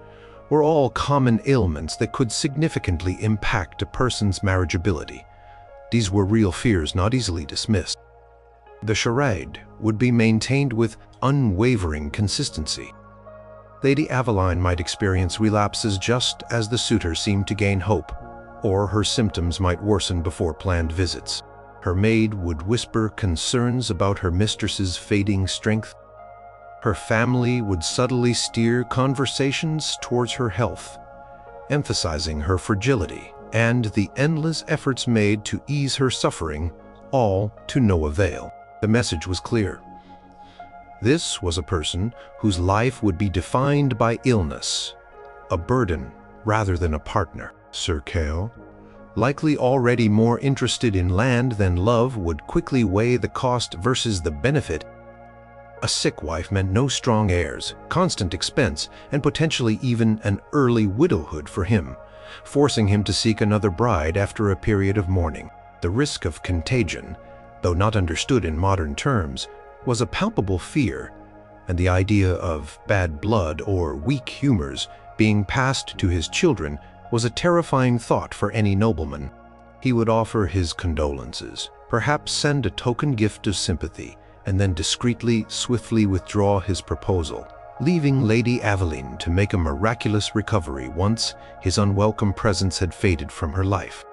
were all common ailments that could significantly impact a person's marriageability. These were real fears not easily dismissed. The charade would be maintained with unwavering consistency. Lady Aveline might experience relapses just as the suitor seemed to gain hope, or her symptoms might worsen before planned visits. Her maid would whisper concerns about her mistress's fading strength. Her family would subtly steer conversations towards her health, emphasizing her fragility and the endless efforts made to ease her suffering, all to no avail. The message was clear. This was a person whose life would be defined by illness, a burden rather than a partner. Sir Kale, likely already more interested in land than love, would quickly weigh the cost versus the benefit. A sick wife meant no strong heirs, constant expense, and potentially even an early widowhood for him, forcing him to seek another bride after a period of mourning. The risk of contagion, though not understood in modern terms, was a palpable fear, and the idea of bad blood or weak humors being passed to his children was a terrifying thought for any nobleman. He would offer his condolences, perhaps send a token gift of sympathy, and then discreetly, swiftly withdraw his proposal, leaving Lady Aveline to make a miraculous recovery once his unwelcome presence had faded from her life.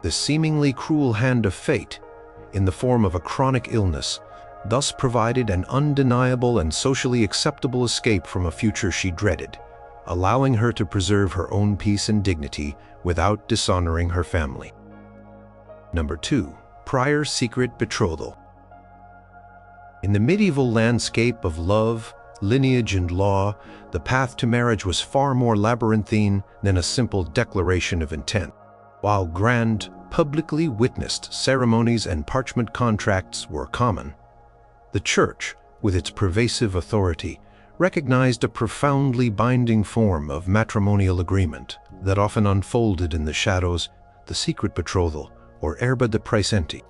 The seemingly cruel hand of fate, in the form of a chronic illness, thus provided an undeniable and socially acceptable escape from a future she dreaded, allowing her to preserve her own peace and dignity without dishonoring her family. Number 2. Prior secret betrothal. In the medieval landscape of love, lineage, and law, the path to marriage was far more labyrinthine than a simple declaration of intent. While grand, publicly witnessed ceremonies and parchment contracts were common, the Church, with its pervasive authority, recognized a profoundly binding form of matrimonial agreement that often unfolded in the shadows, the secret betrothal, or erba de praesenti.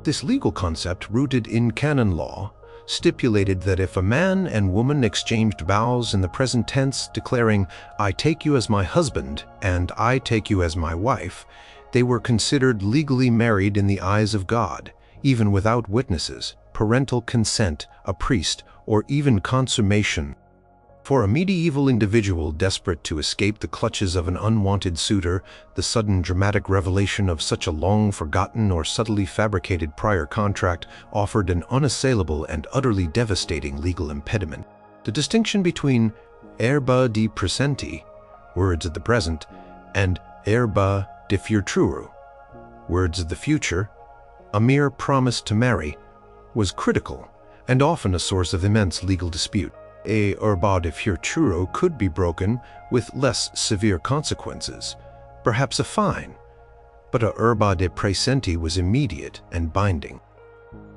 This legal concept, rooted in canon law, stipulated that if a man and woman exchanged vows in the present tense declaring, "I take you as my husband," and "I take you as my wife," they were considered legally married in the eyes of God, even without witnesses, parental consent, a priest, or even consummation. For a medieval individual desperate to escape the clutches of an unwanted suitor, the sudden dramatic revelation of such a long-forgotten or subtly fabricated prior contract offered an unassailable and utterly devastating legal impediment. The distinction between erba de presenti, words of the present, and erba de futuro, words of the future, a mere promise to marry, was critical and often a source of immense legal dispute. A erba de futuro could be broken with less severe consequences, perhaps a fine, but a erba de presenti was immediate and binding.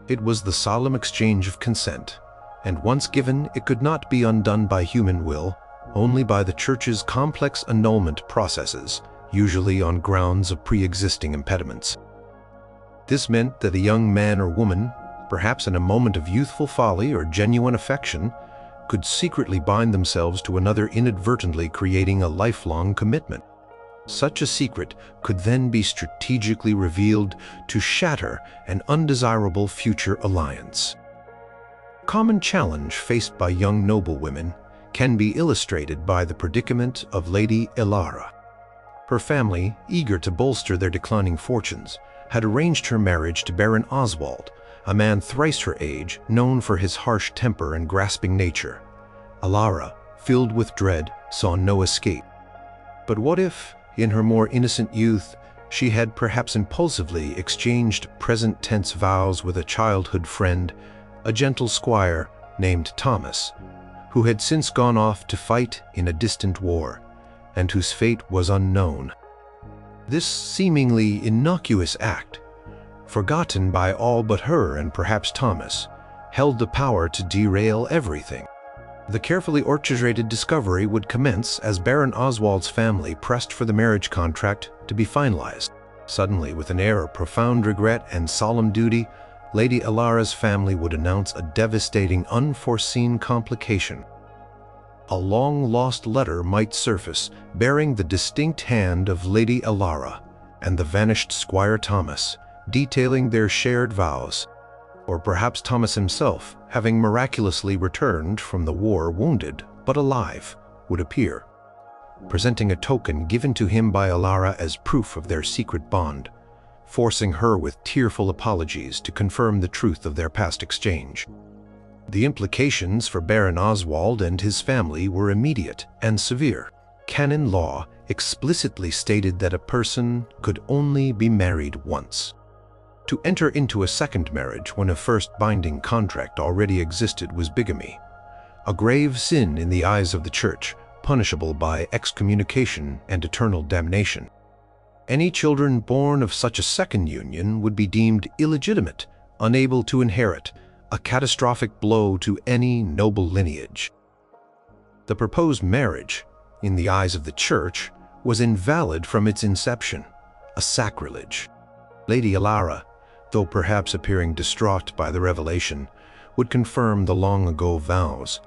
It was the solemn exchange of consent, and once given, it could not be undone by human will, only by the Church's complex annulment processes, usually on grounds of pre-existing impediments. This meant that a young man or woman, perhaps in a moment of youthful folly or genuine affection, could secretly bind themselves to another, inadvertently creating a lifelong commitment. Such a secret could then be strategically revealed to shatter an undesirable future alliance. A common challenge faced by young noblewomen can be illustrated by the predicament of Lady Isolde. Her family, eager to bolster their declining fortunes, had arranged her marriage to Baron Oswald, a man thrice her age, known for his harsh temper and grasping nature. Isolde, filled with dread, saw no escape. But what if, in her more innocent youth, she had perhaps impulsively exchanged present-tense vows with a childhood friend, a gentle squire named Thomas, who had since gone off to fight in a distant war, and whose fate was unknown? This seemingly innocuous act, forgotten by all but her and perhaps Thomas, held the power to derail everything. The carefully orchestrated discovery would commence as Baron Oswald's family pressed for the marriage contract to be finalized. Suddenly, with an air of profound regret and solemn duty, Lady Isolde's family would announce a devastating, unforeseen complication. A long-lost letter might surface, bearing the distinct hand of Lady Isolde and the vanished Squire Thomas, detailing their shared vows. Or perhaps Thomas himself, having miraculously returned from the war wounded but alive, would appear, presenting a token given to him by Isolde as proof of their secret bond, forcing her with tearful apologies to confirm the truth of their past exchange. The implications for Baron Oswald and his family were immediate and severe. Canon law explicitly stated that a person could only be married once. To enter into a second marriage when a first binding contract already existed was bigamy, a grave sin in the eyes of the Church, punishable by excommunication and eternal damnation. Any children born of such a second union would be deemed illegitimate, unable to inherit, a catastrophic blow to any noble lineage. The proposed marriage, in the eyes of the Church, was invalid from its inception, a sacrilege. Lady Isolde, though perhaps appearing distraught by the revelation, would confirm the long-ago vows,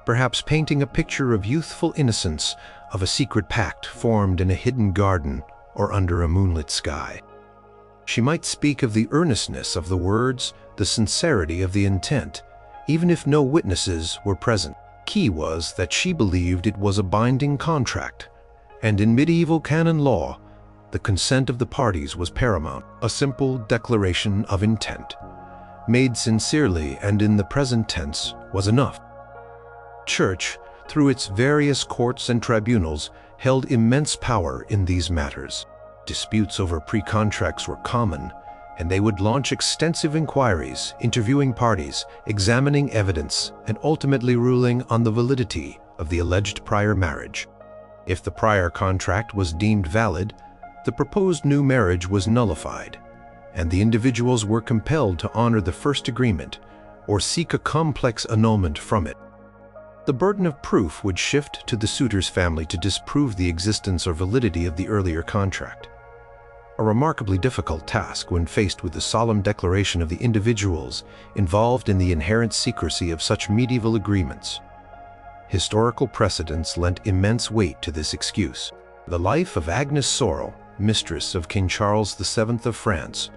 perhaps painting a picture of youthful innocence of a secret pact formed in a hidden garden or under a moonlit sky. She might speak of the earnestness of the words, the sincerity of the intent, even if no witnesses were present. Key was that she believed it was a binding contract, and in medieval canon law, the consent of the parties was paramount. A simple declaration of intent, made sincerely and in the present tense, was enough. Church, through its various courts and tribunals, held immense power in these matters. Disputes over pre-contracts were common, and they would launch extensive inquiries, interviewing parties, examining evidence, and ultimately ruling on the validity of the alleged prior marriage. If the prior contract was deemed valid, the proposed new marriage was nullified, and the individuals were compelled to honor the first agreement or seek a complex annulment from it. The burden of proof would shift to the suitor's family to disprove the existence or validity of the earlier contract. A remarkably difficult task when faced with the solemn declaration of the individuals involved in the inherent secrecy of such medieval agreements. Historical precedents lent immense weight to this excuse. The life of Agnes Sorel, mistress of King Charles VII of France,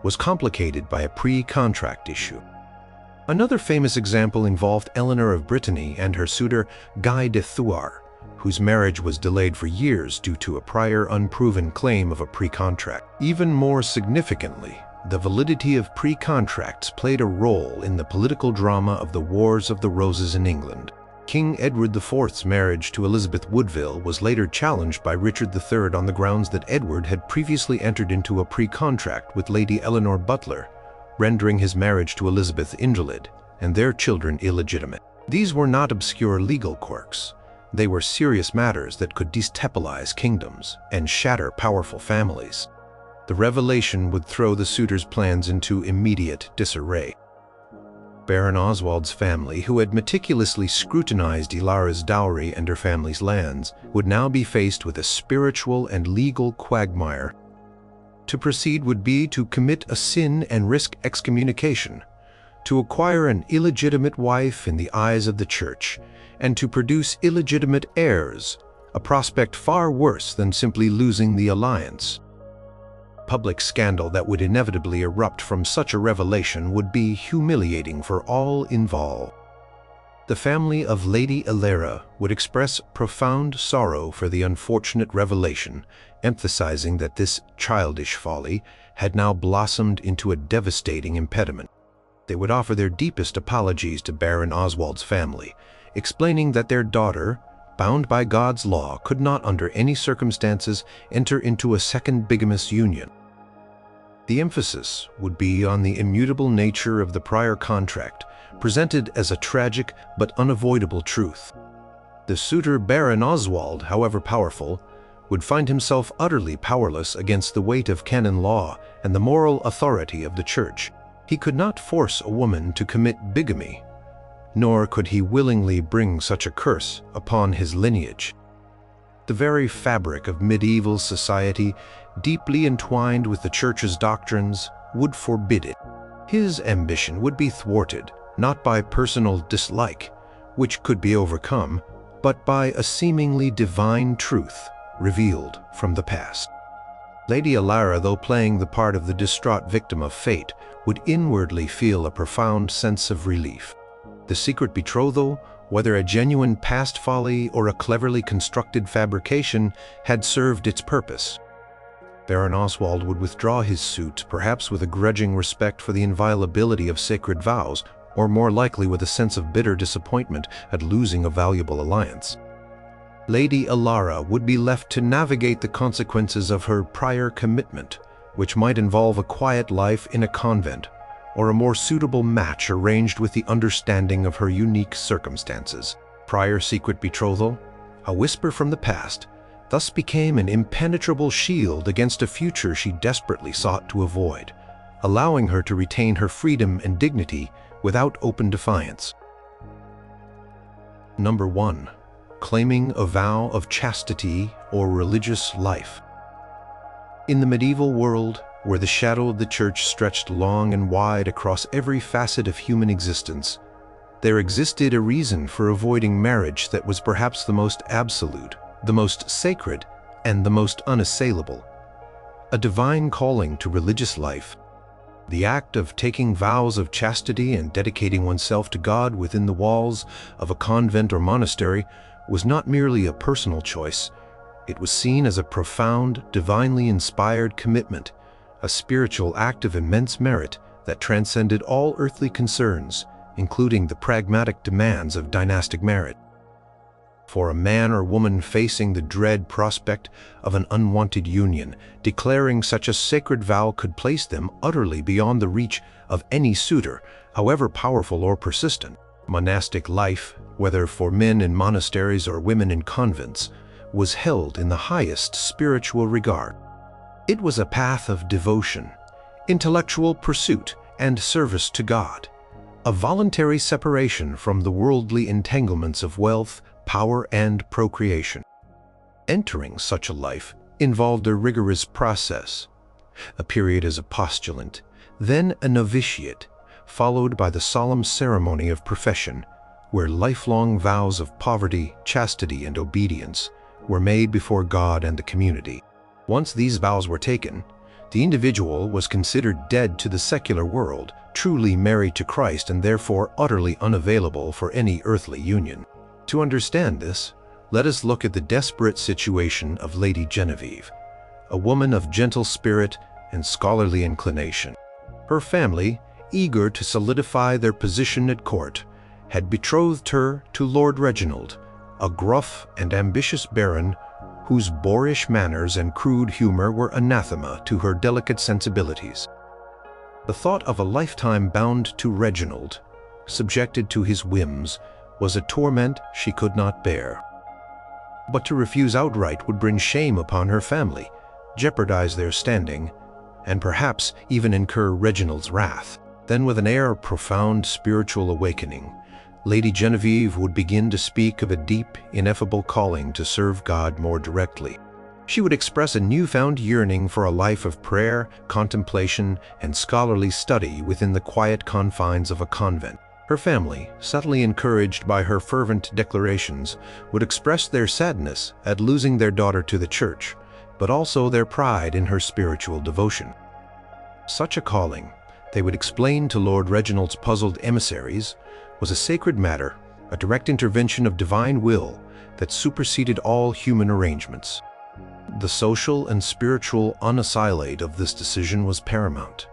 was complicated by a pre-contract issue. Another famous example involved Eleanor of Brittany and her suitor Guy de Thouars, whose marriage was delayed for years due to a prior unproven claim of a pre-contract. Even more significantly, the validity of pre-contracts played a role in the political drama of the Wars of the Roses in England. King Edward IV's marriage to Elizabeth Woodville was later challenged by Richard III on the grounds that Edward had previously entered into a pre-contract with Lady Eleanor Butler, rendering his marriage to Elizabeth invalid and their children illegitimate. These were not obscure legal quirks. They were serious matters that could destabilize kingdoms and shatter powerful families. The revelation would throw the suitor's plans into immediate disarray. Baron Oswald's family, who had meticulously scrutinized Ilara's dowry and her family's lands, would now be faced with a spiritual and legal quagmire. To proceed would be to commit a sin and risk excommunication, to acquire an illegitimate wife in the eyes of the church, and to produce illegitimate heirs, a prospect far worse than simply losing the alliance. Public scandal that would inevitably erupt from such a revelation would be humiliating for all involved. The family of Lady Isolde would express profound sorrow for the unfortunate revelation, emphasizing that this childish folly had now blossomed into a devastating impediment. They would offer their deepest apologies to Baron Oswald's family, explaining that their daughter, bound by God's law, could not under any circumstances enter into a second bigamous union. The emphasis would be on the immutable nature of the prior contract, presented as a tragic but unavoidable truth. The suitor Baron Oswald, however powerful, would find himself utterly powerless against the weight of canon law and the moral authority of the Church. He could not force a woman to commit bigamy, nor could he willingly bring such a curse upon his lineage. The very fabric of medieval society, deeply entwined with the Church's doctrines, would forbid it. His ambition would be thwarted, not by personal dislike, which could be overcome, but by a seemingly divine truth revealed from the past. Lady Isolde, though playing the part of the distraught victim of fate, would inwardly feel a profound sense of relief. The secret betrothal, whether a genuine past folly or a cleverly constructed fabrication, had served its purpose. Baron Oswald would withdraw his suit, perhaps with a grudging respect for the inviolability of sacred vows, or more likely with a sense of bitter disappointment at losing a valuable alliance. Lady Isolde would be left to navigate the consequences of her prior commitment, which might involve a quiet life in a convent, or a more suitable match arranged with the understanding of her unique circumstances. Prior secret betrothal, a whisper from the past, thus became an impenetrable shield against a future she desperately sought to avoid, allowing her to retain her freedom and dignity without open defiance. Number 1. Claiming a vow of chastity or religious life. In the medieval world, where the shadow of the Church stretched long and wide across every facet of human existence, there existed a reason for avoiding marriage that was perhaps the most absolute, the most sacred and the most unassailable. A divine calling to religious life. The act of taking vows of chastity and dedicating oneself to God within the walls of a convent or monastery was not merely a personal choice. It was seen as a profound, divinely inspired commitment, a spiritual act of immense merit that transcended all earthly concerns, including the pragmatic demands of dynastic merit. For a man or woman facing the dread prospect of an unwanted union, declaring such a sacred vow could place them utterly beyond the reach of any suitor, however powerful or persistent. Monastic life, whether for men in monasteries or women in convents, was held in the highest spiritual regard. It was a path of devotion, intellectual pursuit, and service to God, a voluntary separation from the worldly entanglements of wealth, power, and procreation. Entering such a life involved a rigorous process, a period as a postulant, then a novitiate, followed by the solemn ceremony of profession, where lifelong vows of poverty, chastity, and obedience were made before God and the community. Once these vows were taken, the individual was considered dead to the secular world, truly married to Christ and therefore utterly unavailable for any earthly union. To understand this, let us look at the desperate situation of Lady Genevieve, a woman of gentle spirit and scholarly inclination. Her family, eager to solidify their position at court, had betrothed her to Lord Reginald, a gruff and ambitious baron whose boorish manners and crude humor were anathema to her delicate sensibilities. The thought of a lifetime bound to Reginald, subjected to his whims, was a torment she could not bear. But to refuse outright would bring shame upon her family, jeopardize their standing, and perhaps even incur Reginald's wrath. Then, with an air of profound spiritual awakening, Lady Genevieve would begin to speak of a deep, ineffable calling to serve God more directly. She would express a newfound yearning for a life of prayer, contemplation, and scholarly study within the quiet confines of a convent. Her family, subtly encouraged by her fervent declarations, would express their sadness at losing their daughter to the church, but also their pride in her spiritual devotion. Such a calling, they would explain to Lord Reginald's puzzled emissaries, was a sacred matter, a direct intervention of divine will that superseded all human arrangements. The social and spiritual unassailate of this decision was paramount.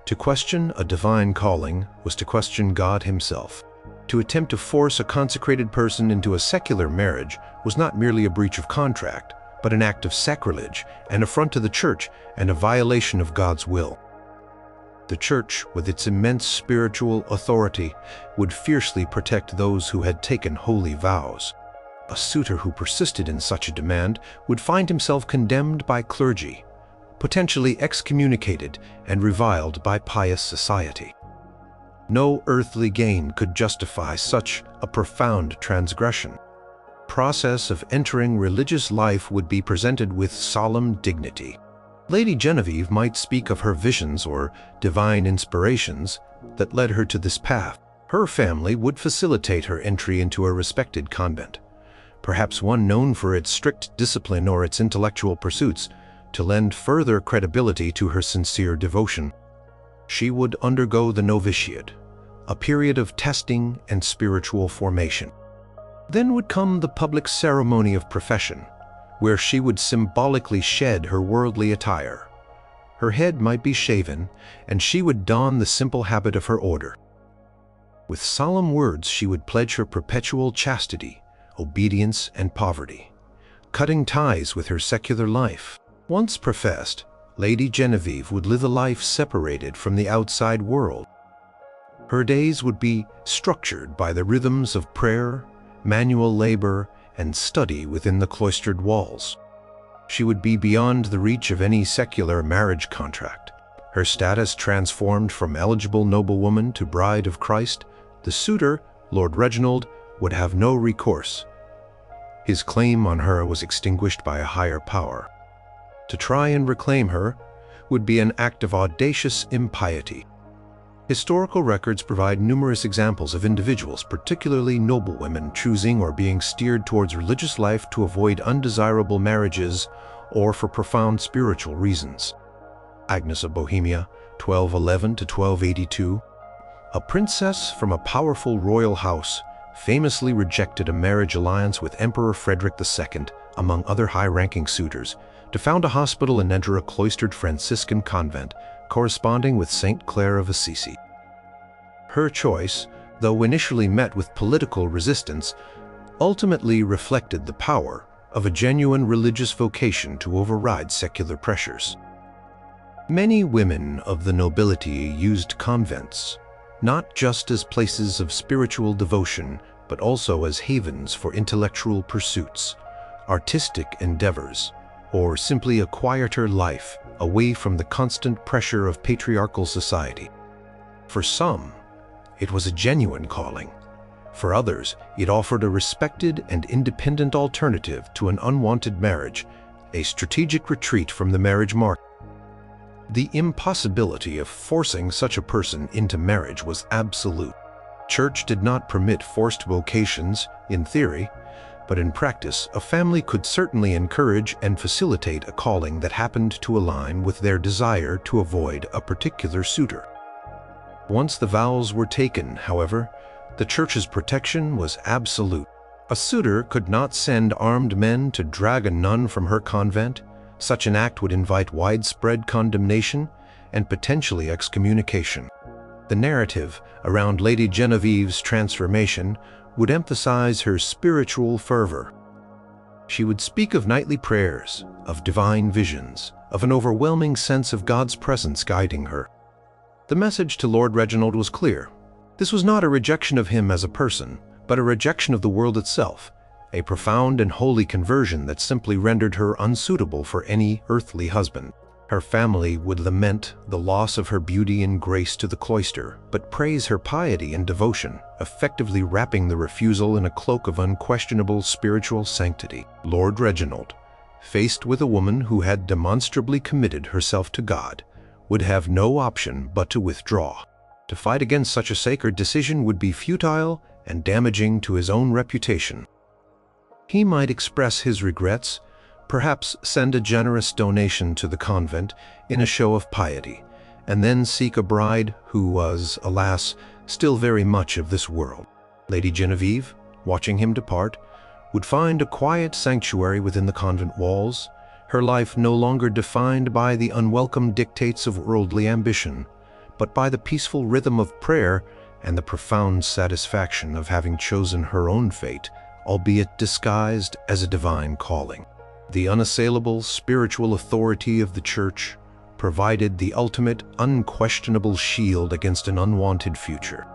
To question a divine calling was to question God himself. To attempt to force a consecrated person into a secular marriage was not merely a breach of contract, but an act of sacrilege, an affront to the church, and a violation of God's will. The church, with its immense spiritual authority, would fiercely protect those who had taken holy vows. A suitor who persisted in such a demand would find himself condemned by clergy, potentially excommunicated and reviled by pious society. No earthly gain could justify such a profound transgression. The process of entering religious life would be presented with solemn dignity. Lady Genevieve might speak of her visions or divine inspirations that led her to this path. Her family would facilitate her entry into a respected convent, perhaps one known for its strict discipline or its intellectual pursuits, to lend further credibility to her sincere devotion. She would undergo the novitiate, a period of testing and spiritual formation. Then would come the public ceremony of profession, where she would symbolically shed her worldly attire. Her head might be shaven, and she would don the simple habit of her order. With solemn words she would pledge her perpetual chastity, obedience, and poverty, cutting ties with her secular life. Once professed, Lady Genevieve would live a life separated from the outside world. Her days would be structured by the rhythms of prayer, manual labor, and study within the cloistered walls. She would be beyond the reach of any secular marriage contract. Her status transformed from eligible noblewoman to bride of Christ, the suitor, Lord Reginald, would have no recourse. His claim on her was extinguished by a higher power. To try and reclaim her would be an act of audacious impiety. Historical records provide numerous examples of individuals, particularly noblewomen, choosing or being steered towards religious life to avoid undesirable marriages or for profound spiritual reasons. Agnes of Bohemia, 1211 to 1282, a princess from a powerful royal house, famously rejected a marriage alliance with Emperor Frederick II, among other high-ranking suitors, to found a hospital and enter a cloistered Franciscan convent corresponding with Saint Clare of Assisi. Her choice, though initially met with political resistance, ultimately reflected the power of a genuine religious vocation to override secular pressures. Many women of the nobility used convents, not just as places of spiritual devotion, but also as havens for intellectual pursuits, artistic endeavors, or simply a quieter life away from the constant pressure of patriarchal society. For some, it was a genuine calling. For others, it offered a respected and independent alternative to an unwanted marriage, a strategic retreat from the marriage market. The impossibility of forcing such a person into marriage was absolute. Church did not permit forced vocations, in theory, but in practice, a family could certainly encourage and facilitate a calling that happened to align with their desire to avoid a particular suitor. Once the vows were taken, however, the church's protection was absolute. A suitor could not send armed men to drag a nun from her convent. Such an act would invite widespread condemnation and potentially excommunication. The narrative around Lady Genevieve's transformation would emphasize her spiritual fervor. She would speak of nightly prayers, of divine visions, of an overwhelming sense of God's presence guiding her. The message to Lord Reginald was clear. This was not a rejection of him as a person, but a rejection of the world itself, a profound and holy conversion that simply rendered her unsuitable for any earthly husband. Her family would lament the loss of her beauty and grace to the cloister, but praise her piety and devotion, effectively wrapping the refusal in a cloak of unquestionable spiritual sanctity. Lord Reginald, faced with a woman who had demonstrably committed herself to God, would have no option but to withdraw. To fight against such a sacred decision would be futile and damaging to his own reputation. He might express his regrets, perhaps send a generous donation to the convent in a show of piety, and then seek a bride who was, alas, still very much of this world. Lady Genevieve, watching him depart, would find a quiet sanctuary within the convent walls, her life no longer defined by the unwelcome dictates of worldly ambition, but by the peaceful rhythm of prayer and the profound satisfaction of having chosen her own fate, albeit disguised as a divine calling. The unassailable spiritual authority of the Church provided the ultimate, unquestionable shield against an unwanted future.